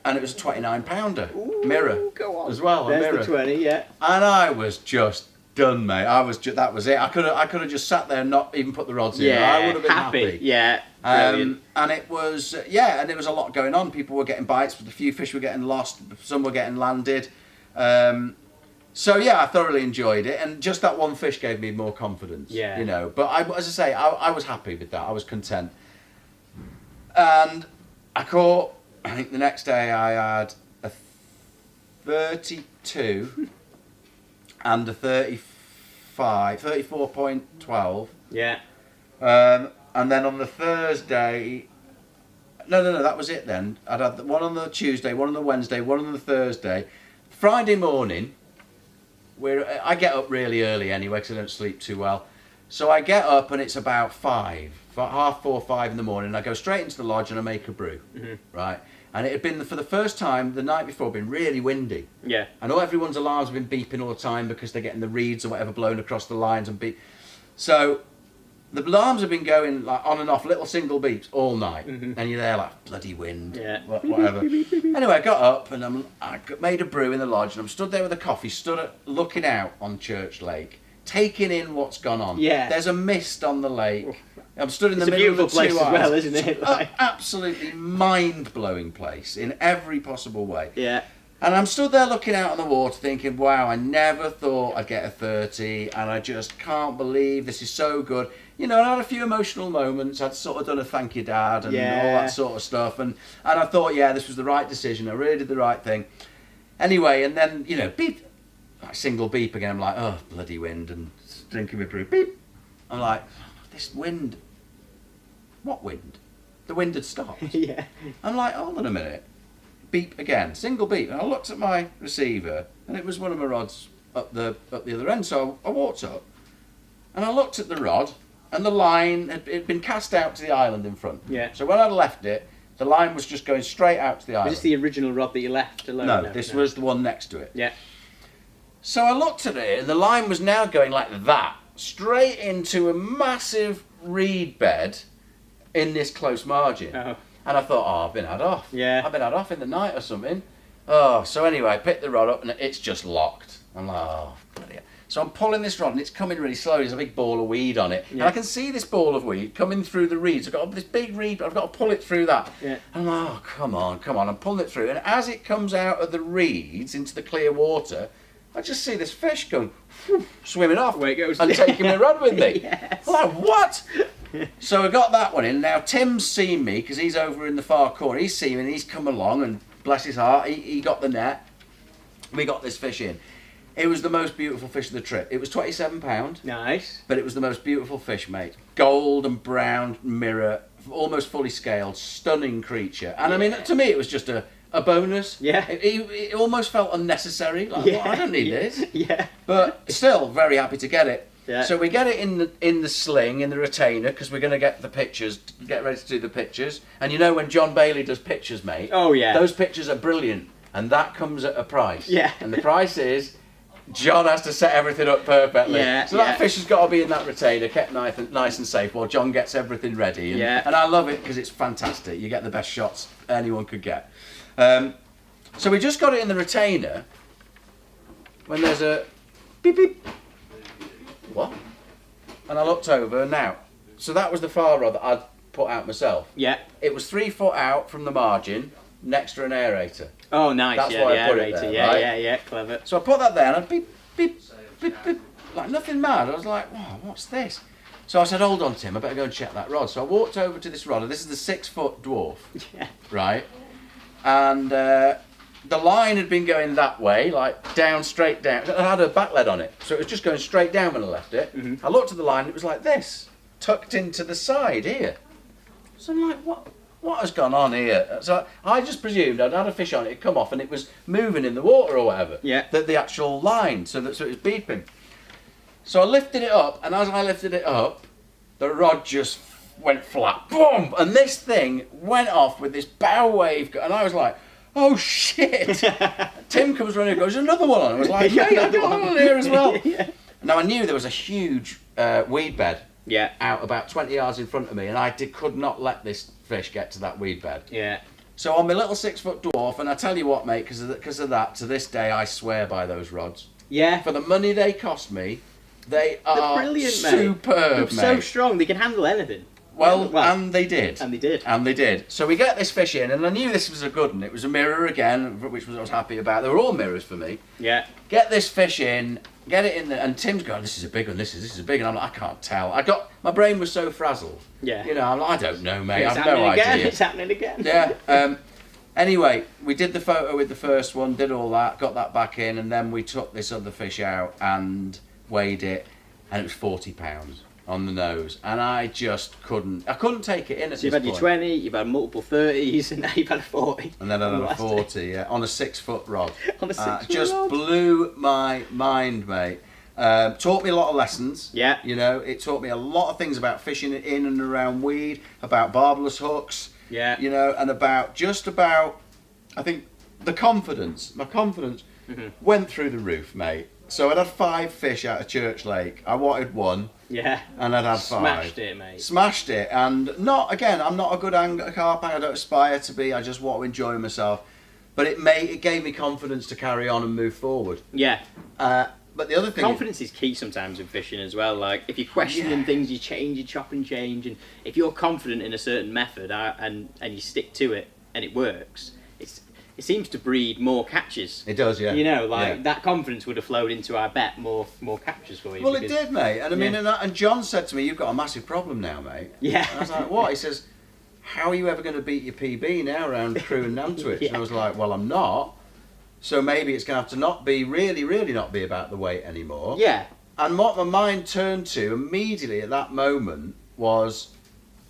and it was a 29-pounder mirror Go on. as well. There's a mirror. the 20, yeah. And I was just done, mate. That was it. I could have just sat there and not even put the rods in. Yeah, I would have been happy. Yeah, brilliant. And it was and there was a lot going on. People were getting bites, but a few fish were getting lost. Some were getting landed. So yeah, I thoroughly enjoyed it, and just that one fish gave me more confidence. Yeah. But as I say, I was happy with that. I was content. And I caught. I think the next day I had a 32 and a 34.12. Yeah. And then on the Thursday. No, that was it then. I'd had one on the Tuesday, one on the Wednesday, one on the Thursday. Friday morning. I get up really early anyway because I don't sleep too well. So I get up and it's about 5 in the morning. And I go straight into the lodge and I make a brew, right? And it had been, for the first time, the night before, been really windy. Yeah. I know everyone's alarms have been beeping all the time because they're getting the reeds or whatever blown across the lines and beep. So the alarms have been going like on and off, little single beeps all night. And you're there like, bloody wind, whatever. Anyway, I got up and I made a brew in the lodge and I'm stood there with a coffee, looking out on Church Lake, taking in what's gone on. Yeah. There's a mist on the lake. I'm stood in the It's a middle of the beautiful place 2 as well, hours. isn't it? It's an absolutely mind-blowing place in every possible way. Yeah. And I'm stood there looking out on the water thinking, wow, I never thought I'd get a 30 and I just can't believe this is so good. You know, I had a few emotional moments. I'd sort of done a thank you, Dad, and all that sort of stuff. And I thought, yeah, this was the right decision. I really did the right thing. Anyway, and then, you know, beep, like single beep again. I'm like, oh, bloody wind, and drinking my brew. Beep. I'm like, this wind. What wind? The wind had stopped. Yeah. I'm like, hold on a minute. Beep again, single beep. And I looked at my receiver, and it was one of my rods up the other end. So I walked up, and I looked at the rod, and the line had been cast out to the island in front. Yeah. So when I'd left it, the line was just going straight out to the island. Was this the original rod that you left alone? No, this was the one next to it. Yeah. So I looked at it, and the line was now going like that, straight into a massive reed bed in this close margin. Oh. And I thought, oh, I've been had off. Yeah. I've been had off in the night or something. Oh, so anyway, I picked the rod up and it's just locked. I'm like, oh, bloody hell. So I'm pulling this rod and it's coming really slowly. There's a big ball of weed on it. Yeah. And I can see this ball of weed coming through the reeds. I've got this big reed, I've got to pull it through that. Yeah. And I'm like, oh, come on. I'm pulling it through. And as it comes out of the reeds into the clear water, I just see this fish going, whew, swimming off. Away it goes. And taking my rod with me. Yes. I'm like, what? So I got that one in. Now Tim's seen me because he's over in the far corner. He's seen me and he's come along and bless his heart, he got the net. We got this fish in. It was the most beautiful fish of the trip. It was £27. Nice. But it was the most beautiful fish, mate. Gold and brown mirror, almost fully scaled, stunning creature. And I mean, to me, it was just a bonus. Yeah. It almost felt unnecessary. Like, well, I don't need this. Yeah. But still, very happy to get it. Yeah. So we get it in the sling, in the retainer, because we're going to get the pictures, get ready to do the pictures. And you know when John Bailey does pictures, mate? Oh, yeah. Those pictures are brilliant. And that comes at a price. Yeah. And the price is John has to set everything up perfectly. Yeah, so that fish has got to be in that retainer, kept nice and safe, while John gets everything ready. And, Yeah. and I love it because it's fantastic. You get the best shots anyone could get. So we just got it in the retainer when there's a beep beep. What? And I looked over now. So that was the far rod that I'd put out myself. Yeah. It was 3 foot out from the margin next to an aerator. Oh, nice. That's yeah, why I yeah, put it rated. there, Yeah, right? yeah, clever. So I put that there and I'd beep, beep, beep, beep, like nothing mad. I was like, wow, what's this? So I said, hold on, Tim, I better go and check that rod. So I walked over to this rod, and this is the 6 foot dwarf, Yeah. right? And the line had been going that way, like down, straight down. It had a back lead on it, so it was just going straight down when I left it. Mm-hmm. I looked at the line, and it was like this, tucked into the side here. So I'm like, what has gone on here? So I just presumed I'd had a fish on it, it'd come off, and it was moving in the water or whatever. Yeah. The actual line, so it was beeping. So I lifted it up, and as I lifted it up, the rod just went flat. Boom! And this thing went off with this bow wave, and I was like, oh shit! Tim comes running and goes, another one on. I was like, hey, I've got one on here as well. Yeah. Now I knew there was a huge weed bed Yeah. out about 20 yards in front of me, and I could not let this fish get to that weed bed. Yeah. So on my little 6 foot dwarf, and I tell you what, mate, because of that, to this day I swear by those rods. Yeah. For the money they cost me, they are brilliant, mate. superb, mate. So strong, they can handle anything. Well, and they did. And they did. And they did. So we get this fish in, and I knew this was a good one. It was a mirror again, which I was happy about. They were all mirrors for me. Yeah. Get this fish in, get it in there, and Tim's going, this is a big one, this is a big one. I'm like, I can't tell. My brain was so frazzled. Yeah. You know, I'm like, I don't know, mate. It's I've no happening again. idea. It's happening again. Yeah. Anyway, we did the photo with the first one, did all that, got that back in, and then we took this other fish out and weighed it, and it was £40 on the nose, and I just couldn't take it in at So you've this had your point. 20, you've had multiple 30s, and now you've had a 40. And then I had a Last 40, yeah, on a 6 foot rod. On a 6 foot Just rod. blew my mind, mate. Taught me a lot of lessons. Yeah. You know, it taught me a lot of things about fishing in and around weed, about barbless hooks. Yeah. You know, and I think, my confidence went through the roof, mate. So I'd had 5 fish out of Church Lake. I wanted 1. Yeah. And I'd had 5. Smashed it, mate. Smashed it. And I'm not a good carp angler. I don't aspire to be. I just want to enjoy myself. But it gave me confidence to carry on and move forward. Yeah. But the other thing... Confidence is key sometimes in fishing as well. Like, if you're questioning things, you change, you chop and change. And if you're confident in a certain method and you stick to it and it works, it seems to breed more catches. It does, yeah. You know, that confidence would have flowed into, I bet, more catches for you. Well, it did, mate. And I mean, and John said to me, "You've got a massive problem now, mate." Yeah. And I was like, "What?" He says, "How are you ever going to beat your PB now around Crewe and Nantwich?" And I was like, "Well, I'm not. So maybe it's going to have to not be about the weight anymore." Yeah. And what my mind turned to immediately at that moment was,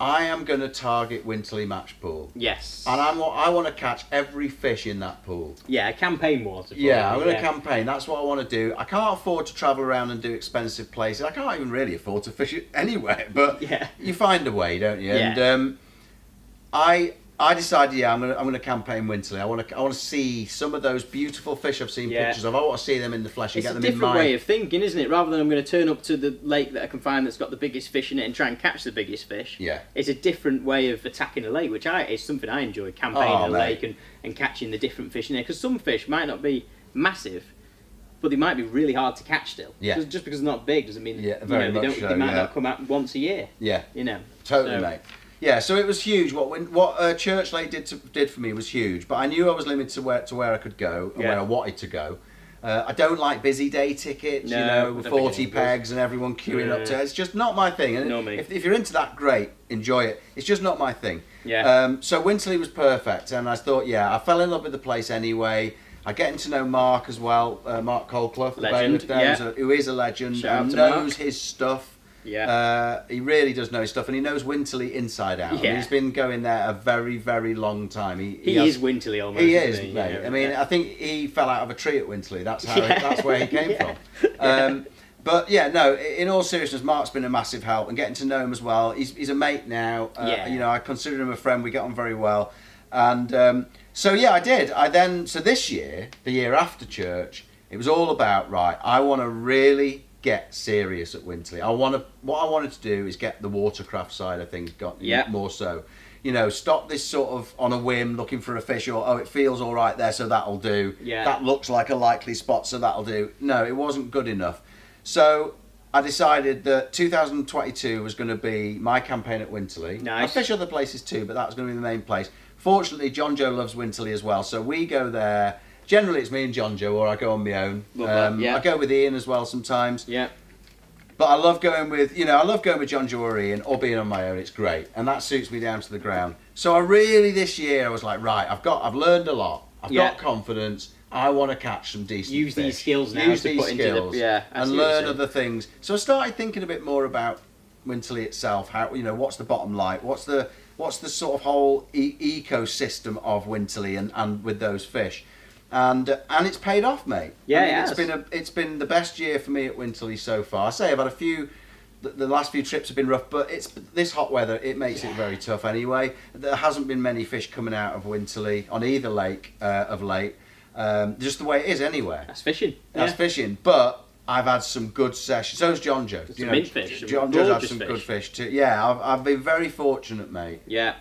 I am going to target Winterley Match Pool. Yes. And I want to catch every fish in that pool. Yeah, campaign water. Yeah, I'm going to campaign. That's what I want to do. I can't afford to travel around and do expensive places. I can't even really afford to fish it anywhere. But you find a way, don't you? Yeah. And I decided, I'm going to campaign Winterley. I want to see some of those beautiful fish I've seen pictures of. I want to see them in the flesh and get them in my... It's a different way of thinking, isn't it? Rather than I'm going to turn up to the lake that I can find that's got the biggest fish in it and try and catch the biggest fish. Yeah. It's a different way of attacking a lake, which is something I enjoy, campaigning a lake and catching the different fish in there. Because some fish might not be massive, but they might be really hard to catch still. Yeah. Just because they're not big doesn't mean they might not come out once a year. Yeah. You know. Totally, mate. Yeah, so it was huge. What Church Lake did for me was huge, but I knew I was limited to where I could go and where I wanted to go. I don't like busy day tickets, with 40 pegs and everyone queuing up to. It's just not my thing. And if you're into that, great, enjoy it. It's just not my thing. Yeah. So Winterley was perfect, and I thought, I fell in love with the place anyway. I getting to know Mark as well, Mark Colclough, legend, who is a legend and knows his stuff. Yeah. He really does know his stuff, and he knows Winterley inside out. Yeah. He's been going there a very, very long time. He is Winterley almost. He is, mate. I mean, I think he fell out of a tree at Winterley. That's that's where he came from. But in all seriousness, Mark's been a massive help, and getting to know him as well. He's a mate now. I consider him a friend. We get on very well, and I did. So this year, the year after church, it was all about I want to really get serious at Winterley. What I wanted to do is get the watercraft side of things more so. Stop this sort of on a whim looking for a fish or it feels all right there, so that'll do. Yeah. That looks like a likely spot, so that'll do. No, it wasn't good enough. So I decided that 2022 was going to be my campaign at Winterley. Nice. I fish other places too, but that was going to be the main place. Fortunately, John Joe loves Winterley as well, so we go there. Generally, it's me and John Joe, or I go on my own. I go with Ian as well sometimes. Yeah. But I love going with, John Joe or Ian, or being on my own. It's great, and that suits me down to the ground. So I really this year I was like, I've learned a lot. I've got confidence. I want to catch some decent Use fish. these skills now Use to these put skills into the and learn other things. So I started thinking a bit more about Winterley itself. How what's the bottom like? What's the sort of whole ecosystem of Winterley and with those fish? And it's paid off, mate. Yeah, it's been the best year for me at Winterley so far. I say I've had a few. The last few trips have been rough, but it's this hot weather. It makes it very tough anyway. There hasn't been many fish coming out of Winterley on either lake of late. Just the way it is anywhere. That's fishing. That's fishing. But I've had some good sessions. So's John Joe. Some mint fish. John Joe's had some good fish too. Yeah, I've been very fortunate, mate. Yeah.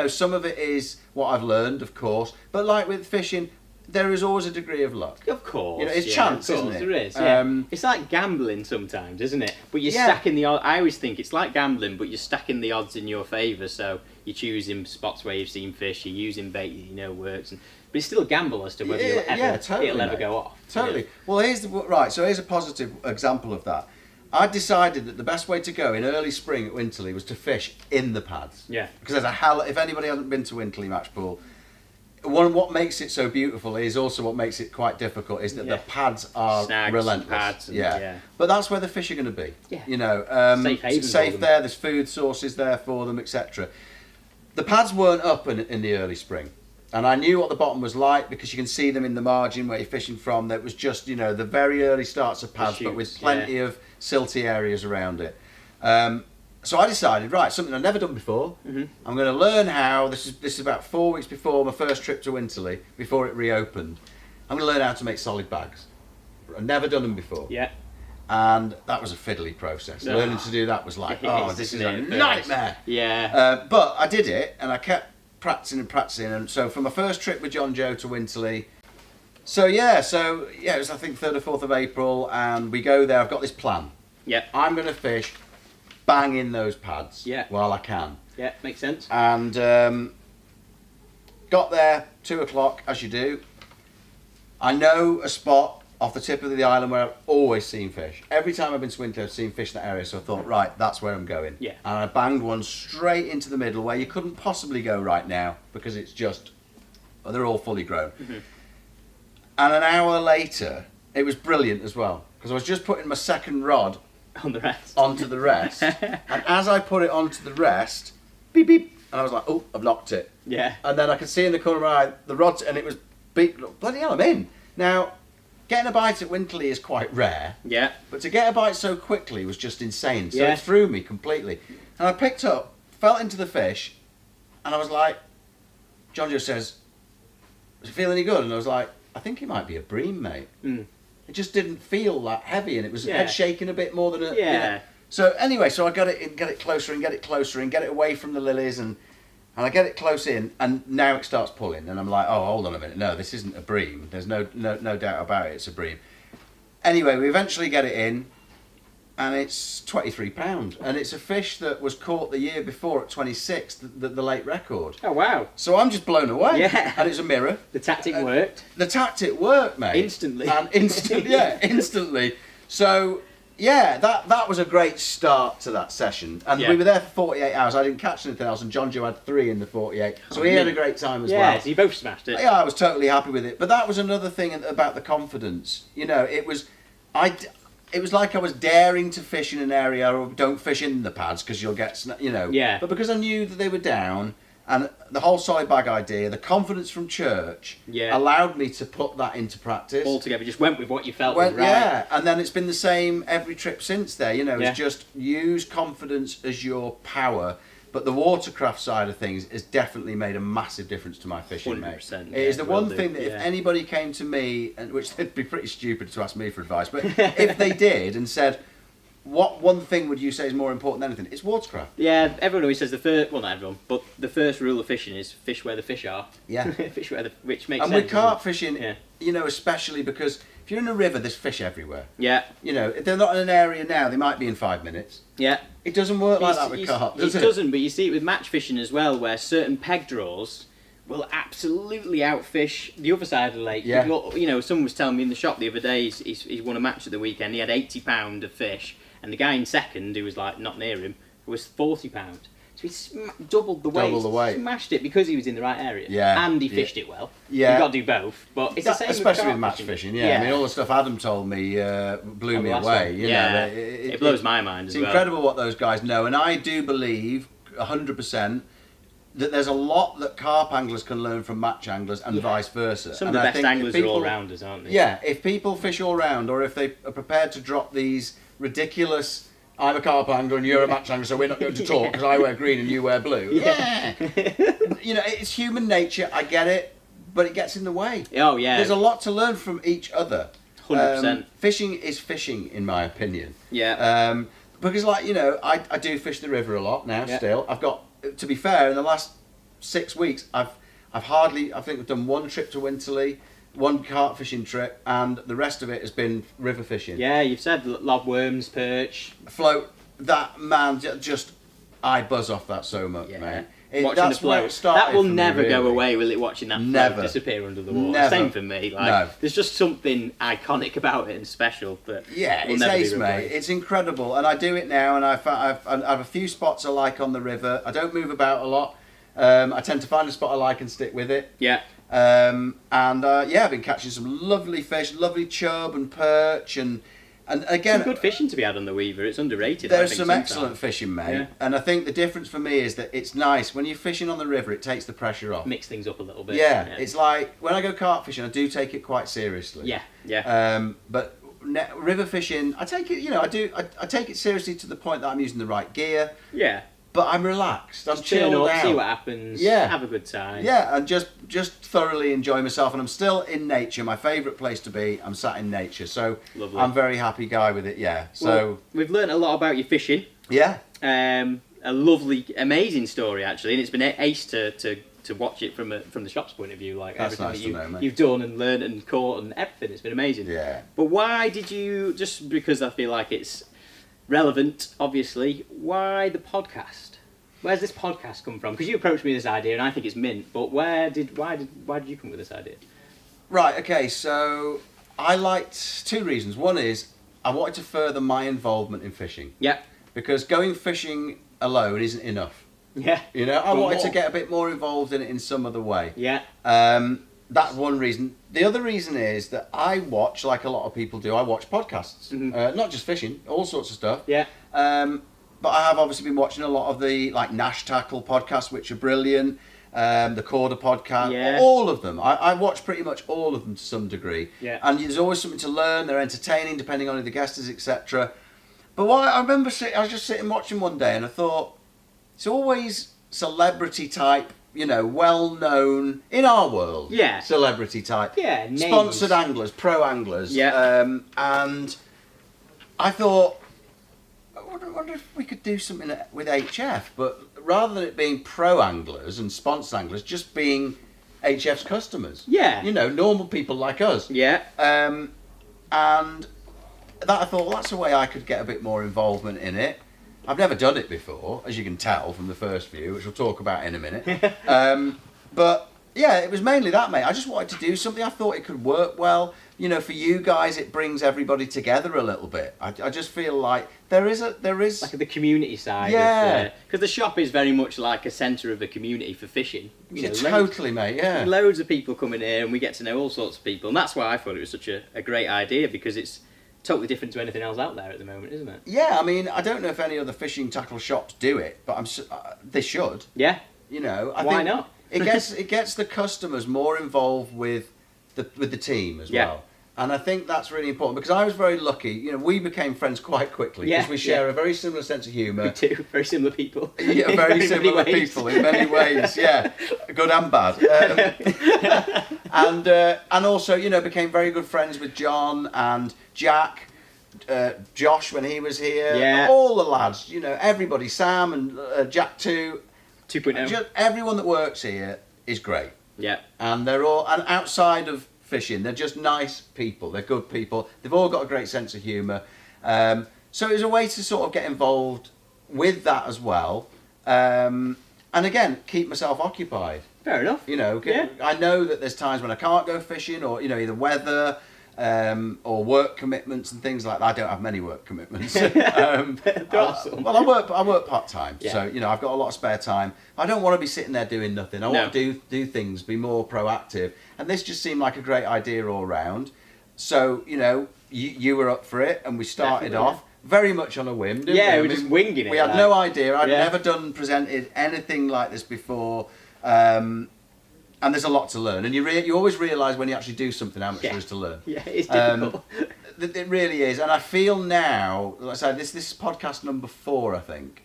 Some of it is what I've learned, of course. But like with fishing, there is always a degree of luck. Of course. It's chance, isn't it? There is, yeah. It's like gambling sometimes, isn't it? But you're stacking the odds. I always think it's like gambling, but you're stacking the odds in your favour. So you're choosing spots where you've seen fish, you're using bait that you know works. But it's still a gamble as to whether it'll ever go off. Totally. You know? Well, so here's a positive example of that. I decided that the best way to go in early spring at Winterley was to fish in the pads. Yeah. Because if anybody hasn't been to Winterley Match Pool, what makes it so beautiful is also what makes it quite difficult is that the pads are snags, relentless. Pads and, But that's where the fish are going to be. Yeah. Safe there. There's food sources there for them, etc. The pads weren't up in the early spring. And I knew what the bottom was like because you can see them in the margin where you're fishing from. That was just, you know, the very early starts of pads, but with plenty of silty areas around it. So I decided, right, something I've never done before. I'm going to learn how. This is about 4 weeks before my first trip to Winterley, before it reopened. I'm going to learn how to make solid bags. I've never done them before. Yeah. And that was a fiddly process. Learning to do that was like, this is a nightmare. Yeah. But I did it, and I kept practicing. And so for my first trip with John Joe to Winterley, it was I think 3rd or 4th of April, and we go there. I've got this plan. Yeah. I'm going to fish, bang in those pads while I can. Yeah, makes sense. And got there 2 o'clock, as you do. I know a spot off the tip of the island where I've always seen fish. Every time I've been to Winterley, I've seen fish in that area, so I thought, right, that's where I'm going. Yeah. And I banged one straight into the middle where you couldn't possibly go right now because it's just, they're all fully grown. And an hour later, it was brilliant as well because I was just putting my second rod onto the rest. And as I put it onto the rest, beep, beep, and I was like, oh, I've knocked it. Yeah. And then I could see in the corner of my eye, the rods, and it was beep, bloody hell, I'm in. Now, getting a bite at Winterley is quite rare. Yeah. But to get a bite so quickly was just insane. So it threw me completely. And I picked up, felt into the fish, and I was like, John just says, does it feel any good? And I was like, I think it might be a bream, mate. It just didn't feel that heavy, and it was head shaking a bit more than a... Yeah. So anyway, so I got it in, get it closer and get it closer and get it away from the lilies, and I get it close in, and now it starts pulling, and I'm like, oh, hold on a minute, no, this isn't a bream. There's no doubt about it, it's a bream. Anyway, we eventually get it in, and it's 23 pounds, and it's a fish that was caught the year before at 26, the late record. Oh, wow. So I'm just blown away. Yeah. And it's a mirror. The tactic worked. The tactic worked, mate. Instantly. And instantly. So, yeah, that was a great start to that session. And we were there for 48 hours. I didn't catch anything else, and John Joe had 3 in the 48. So he had a great time as well. Yeah, so you both smashed it. Yeah, I was totally happy with it. But that was another thing about the confidence. You know, it was like I was daring to fish in an area, or don't fish in the pads because you'll get, you know. Yeah. But because I knew that they were down, and the whole solid bag idea, the confidence from church, allowed me to put that into practice. Altogether, just went with what you felt was right. Yeah, and then it's been the same every trip since there. You know, Yeah. it's just use confidence as your power. But the watercraft side of things has definitely made a massive difference to my fishing, mate. 100%, It is the one do, thing that yeah. if anybody came to me, and which they'd be pretty stupid to ask me for advice, but if they did and said, what one thing would you say is more important than anything? It's watercraft. Yeah, everyone always says the first, well, not everyone, but the first rule of fishing is fish where the fish are. Yeah. Fish where which makes And sense. with carp fishing, Yeah. you know, especially because if you're in a river, there's fish everywhere. Yeah. You know, if they're not in an area now, they might be in 5 minutes. Yeah. It doesn't work like that with carp, does It it? doesn't, but you see it with match fishing as well, where certain peg draws will absolutely outfish the other side of the lake. Yeah. You know, someone was telling me in the shop the other day, he's won a match at the weekend, he had £80 of fish, and the guy in second, who was like not near him, was £40. So he doubled the weight. Double the weight. Smashed it because he was in the right area. Yeah. And he fished it well. Yeah. You've got to do both. But it's the same especially with carp match fishing, yeah. I mean, all the stuff Adam told me blew me last away. one. You Yeah. know, It blows my mind as It's well. incredible what those guys know, and I do believe 100% that there's a lot that carp anglers can learn from match anglers and vice versa. Some of And the I best think if anglers are all-rounders, aren't they? Yeah, if people fish all round, or if they are prepared to drop these ridiculous, I'm a carp angler and you're a match angler, so we're not going to talk because I wear green and you wear blue. Yeah. You know, it's human nature, I get it, but it gets in the way. Oh, yeah. There's a lot to learn from each other. 100%. Fishing is fishing, in my opinion. Yeah. Because, like, you know, I do fish the river a lot now. Yeah. Still, I've got. To be fair, in the last 6 weeks, I've hardly. I think I've done one trip to Winterley, one carp fishing trip, and the rest of it has been river fishing. Yeah, you've said lob worms, perch. Float. That man just. I buzz off that so much, Yeah. man. Watching That's the where float. it started That will for me, never go really. away, will it? Watching that Never. float disappear under the water. Never. Same for me. Like, No. there's just something iconic about it and special that Yeah, will it's never ace, be mate. replaced. It's incredible, and I do it now. And I have a few spots I like on the river. I don't move about a lot. I tend to find a spot I like and stick with it. Yeah. I've been catching some lovely fish, lovely chub and perch, and And again, some good fishing to be had on the Weaver. It's underrated. There's I think, some sometimes. excellent fishing, mate. Yeah. And I think the difference for me is that it's nice when you're fishing on the river. It takes the pressure off. Mix things up a little bit. Yeah, it's like when I go carp fishing, I do take it quite seriously. Yeah. But river fishing, I take it. You know, I take it seriously to the point that I'm using the right gear. Yeah. But I'm relaxed. I'm Turn chilled up, out. see what happens. Yeah. Have a good time. Yeah, and just thoroughly enjoy myself. And I'm still in nature. My favourite place to be. I'm sat in nature. So Lovely. I'm a very happy guy with it. Yeah. So Well, we've learnt a lot about your fishing. yeah. A lovely, amazing story actually, and it's been ace to watch it from the shop's point of view. Like That's everything nice to know, mate. you've done and learned and caught and everything. It's been amazing. Yeah. But why did you? Just because I feel like it's relevant, obviously. Why the podcast? Where's this podcast come from? Because you approached me with this idea, and I think it's mint. But why did you come with this idea? Right, okay, so I liked two reasons. One is I wanted to further my involvement in fishing. Yeah. Because going fishing alone isn't enough. Yeah. You know, I But wanted to more. get a bit more involved in it in some other way. Yeah. That's one reason. The other reason is that I watch, like a lot of people do, I watch podcasts. Not just fishing, all sorts of stuff. Yeah. But I have obviously been watching a lot of the like Nash Tackle podcasts, which are brilliant. The Corda podcast, Yeah. all of them. I watch pretty much all of them to some degree. Yeah. And there's always something to learn. They're entertaining, depending on who the guest is, etc. But what I remember, I was just sitting watching one day, and I thought it's always celebrity type, you know, well known in our world. Yeah. Celebrity type. Yeah, names. Sponsored anglers, pro anglers. Yeah. And I thought, I wonder if we could do something with HF, but rather than it being pro anglers and sponsored anglers, just being HF's customers. Yeah. You know, normal people like us. Yeah. And that I thought, well, that's a way I could get a bit more involvement in it. I've never done it before, as you can tell from the first view, which we'll talk about in a minute. But yeah, it was mainly that, mate. I just wanted to do something. I thought it could work well. You know, for you guys, it brings everybody together a little bit. I just feel like there is Like the community side. Yeah. Because the shop is very much like a centre of the community for fishing. You Yeah, know, totally, mate. Yeah. Loads of people coming here, and we get to know all sorts of people, and that's why I thought it was such a great idea, because it's totally different to anything else out there at the moment, isn't it? Yeah, I mean, I don't know if any other fishing tackle shops do it, but they should. Yeah. You know, Why not? it gets the customers more involved with the team as Yeah. well. And I think that's really important, because I was very lucky. You know, we became friends quite quickly because Yeah, we share yeah. a very similar sense of humour. Me too. Very similar people. Yeah, In very many similar ways. people in many ways. Yeah, good and bad. And also, you know, became very good friends with John and Jack, Josh when he was here. Yeah. All the lads, you know, everybody, Sam and Jack too. 2.0. Just everyone that works here is great, Yeah. and they're all, and outside of fishing, they're just nice people. They're good people. They've all got a great sense of humour. So it was a way to sort of get involved with that as well, and again keep myself occupied. Fair enough. You know, Yeah. I know that there's times when I can't go fishing, or you know, either weather. Or work commitments and things like that. I don't have many work commitments. Awesome. Well, I work part time, Yeah. so you know I've got a lot of spare time. I don't want to be sitting there doing nothing. I want to do things, be more proactive, and this just seemed like a great idea all round. So you know, you were up for it, and we started Definitely, off very much on a whim. Didn't Yeah, we? we were just winging it, We had like. no idea. I'd Yeah. never presented anything like this before. And there's a lot to learn, and you always realise when you actually do something how much there is to learn. Yeah, it's difficult. It really is, and I feel now. Like I say, this is podcast number 4, I think,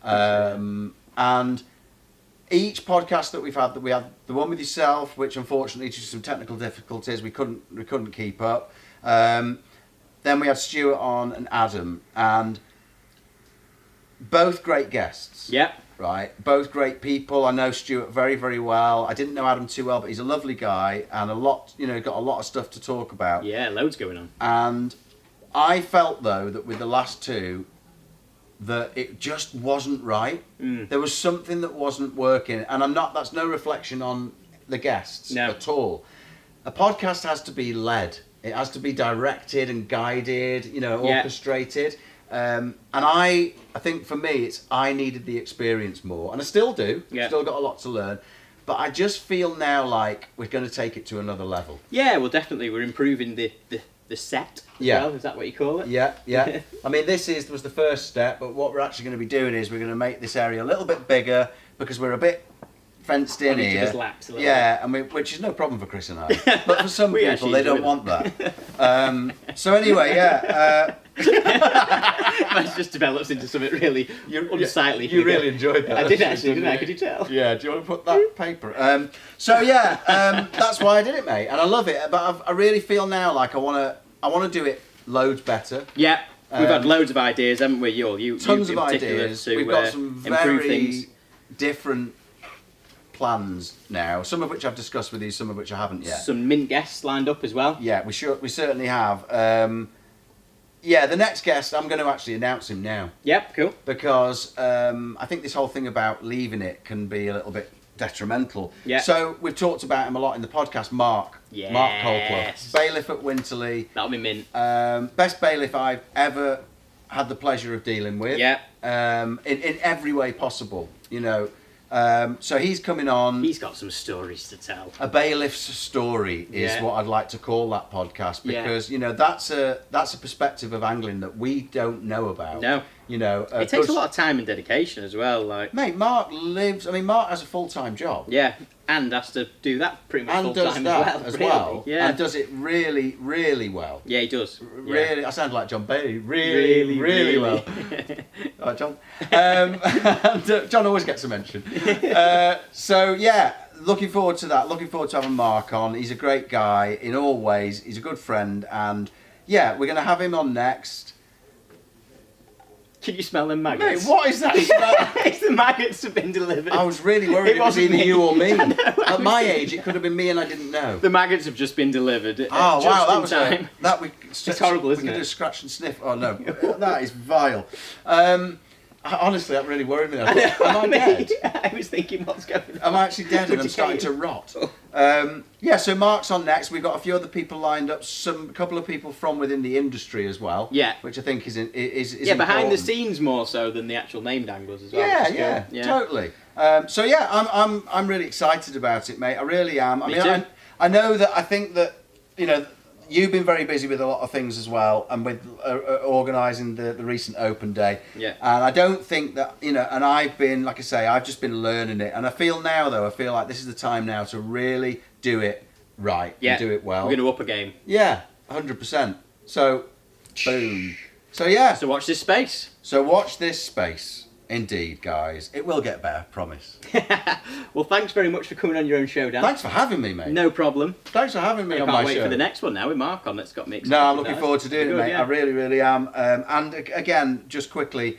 and each podcast that we had the one with yourself, which unfortunately due to some technical difficulties we couldn't keep up. Then we had Stuart on and Adam, and both great guests. Yeah. Right, both great people. I know Stuart very, very well. I didn't know Adam too well, but he's a lovely guy and got a lot of stuff to talk about. Yeah, loads going on. And I felt though that with the last two, that it just wasn't right. There was something that wasn't working, and that's no reflection on the guests at all. A podcast has to be led. It has to be directed and guided, you know, orchestrated. And I think for me, I needed the experience more, and I still do. Yeah. Still got a lot to learn, but I just feel now like we're going to take it to another level. Yeah, well, definitely we're improving the the set as Yeah. well. Is that what you call it? Yeah, yeah. I mean, was the first step, but what we're actually going to be doing is we're going to make this area a little bit bigger because we're a bit fenced in Wanting to here. just lapse a little Yeah, which is no problem for Chris and I. But for some We people, actually they don't enjoy want that. So anyway, yeah. That just develops into something really unsightly. You really enjoyed that. I did actually, didn't I? Could you tell? Yeah, do you want to put that paper? So yeah, that's why I did it, mate, and I love it. But I really feel now like I want to do it loads better. Yeah, we've had loads of ideas, haven't we? You Tons in of particular ideas. to We've got some improve very things. different plans now. Some of which I've discussed with you, some of which I haven't yet. Some mint guests lined up as well. Yeah, we certainly have. Yeah, the next guest, I'm going to actually announce him now. Yep, cool. Because I think this whole thing about leaving it can be a little bit detrimental. Yeah. So we've talked about him a lot in the podcast. Mark Copeland, Yes. bailiff at Winterley. That'll be mint. Best bailiff I've ever had the pleasure of dealing with. Yeah. In every way possible, you know. So he's coming on. He's got some stories to tell. A bailiff's story is Yeah. what I'd like to call that podcast, Yeah. because you know that's a perspective of angling that we don't know about. No. You know, It takes a lot of time and dedication as well. Like, Mate, Mark has a full-time job. yeah, and has to do that pretty much And full does time that as as well. well. Really. Yeah. And does it really, really well. Yeah, he does. Really, I sound like John Bailey. Really well. All right, John. And, John always gets a mention. So yeah, looking forward to that. Looking forward to having Mark on. He's a great guy in all ways. He's a good friend, and yeah, we're going to have him on next. Can you smell them maggots? Mate, what is that smell? It's the maggots have been delivered. I was really worried it was wasn't either me. you or me. I know, At my age, it could have been me and I didn't know. The maggots have just been delivered. Oh just wow, that in was time. It's horrible, isn't we could it? do scratch and sniff. Oh no, that is vile. Honestly, that really worried me. I thought, am I dead? I was thinking, what's going on? I'm actually dead and I'm Would starting you to rot. Yeah, so Mark's on next. We've got a few other people lined up. A couple of people from within the industry as well. Yeah. which I think is Yeah, behind the important. scenes more so than the actual named anglers as well. Yeah, which is yeah, cool. totally. So yeah, I'm really excited about it, mate. I really am. I Me mean, too. I know that. I think that you know you've been very busy with a lot of things as well, and with organising the recent open day. Yeah. And I don't think that and I've been, like I say, I've just been learning it, and I feel now though, I feel like this is the time now to really do it right Yeah. and do it well. We're going to up a game. Yeah, 100%. So, boom. So yeah. So watch this space. So watch this space. Indeed, guys. It will get better, promise. Well, thanks very much for coming on your own show, Dan. Thanks for having me, mate. No problem. Thanks for having me I on can't my wait show. for the next one now with Mark on. That's got me excited. No, I'm for looking that. forward to doing it, Good, mate. yeah. I really, really am. And again, just quickly,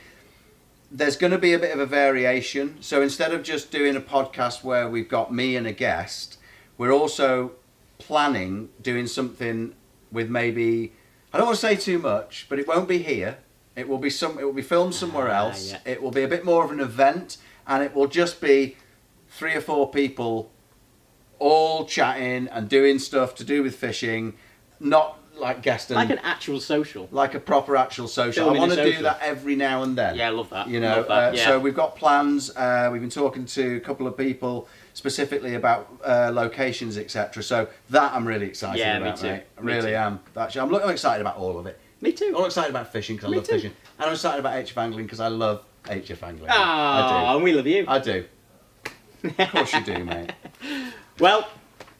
there's going to be a bit of a variation. So instead of just doing a podcast where we've got me and a guest, we're also planning doing something with maybe, I don't want to say too much, but it won't be here. It will be filmed somewhere else. Yeah. It will be a bit more of an event, and it will just be 3 or 4 people all chatting and doing stuff to do with fishing, not like guest and Like an actual social. like a proper actual social. Filming I want a to do social. that every now and then. Yeah, I love that. You know, Love that, yeah. so we've got plans. We've been talking to a couple of people specifically about locations, etc. So that I'm really excited Yeah, me about, too. mate. I Me really too. am. Actually, I'm excited about all of it. Me too. I'm excited about fishing because I Me love too. fishing, and I'm excited about HF angling because I love HF angling. Ah, and we love you. I do. Of course you do, mate. Well,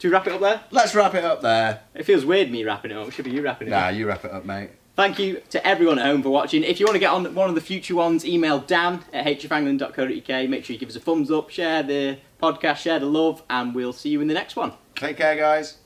do we wrap it up there? Let's wrap it up there. It feels weird me wrapping it up. It should be you wrapping it Nah, up. you wrap it up, mate. Thank you to everyone at home for watching. If you want to get on one of the future ones, email dan@hfangling.co.uk. Make sure you give us a thumbs up, share the podcast, share the love, and we'll see you in the next one. Take care, guys.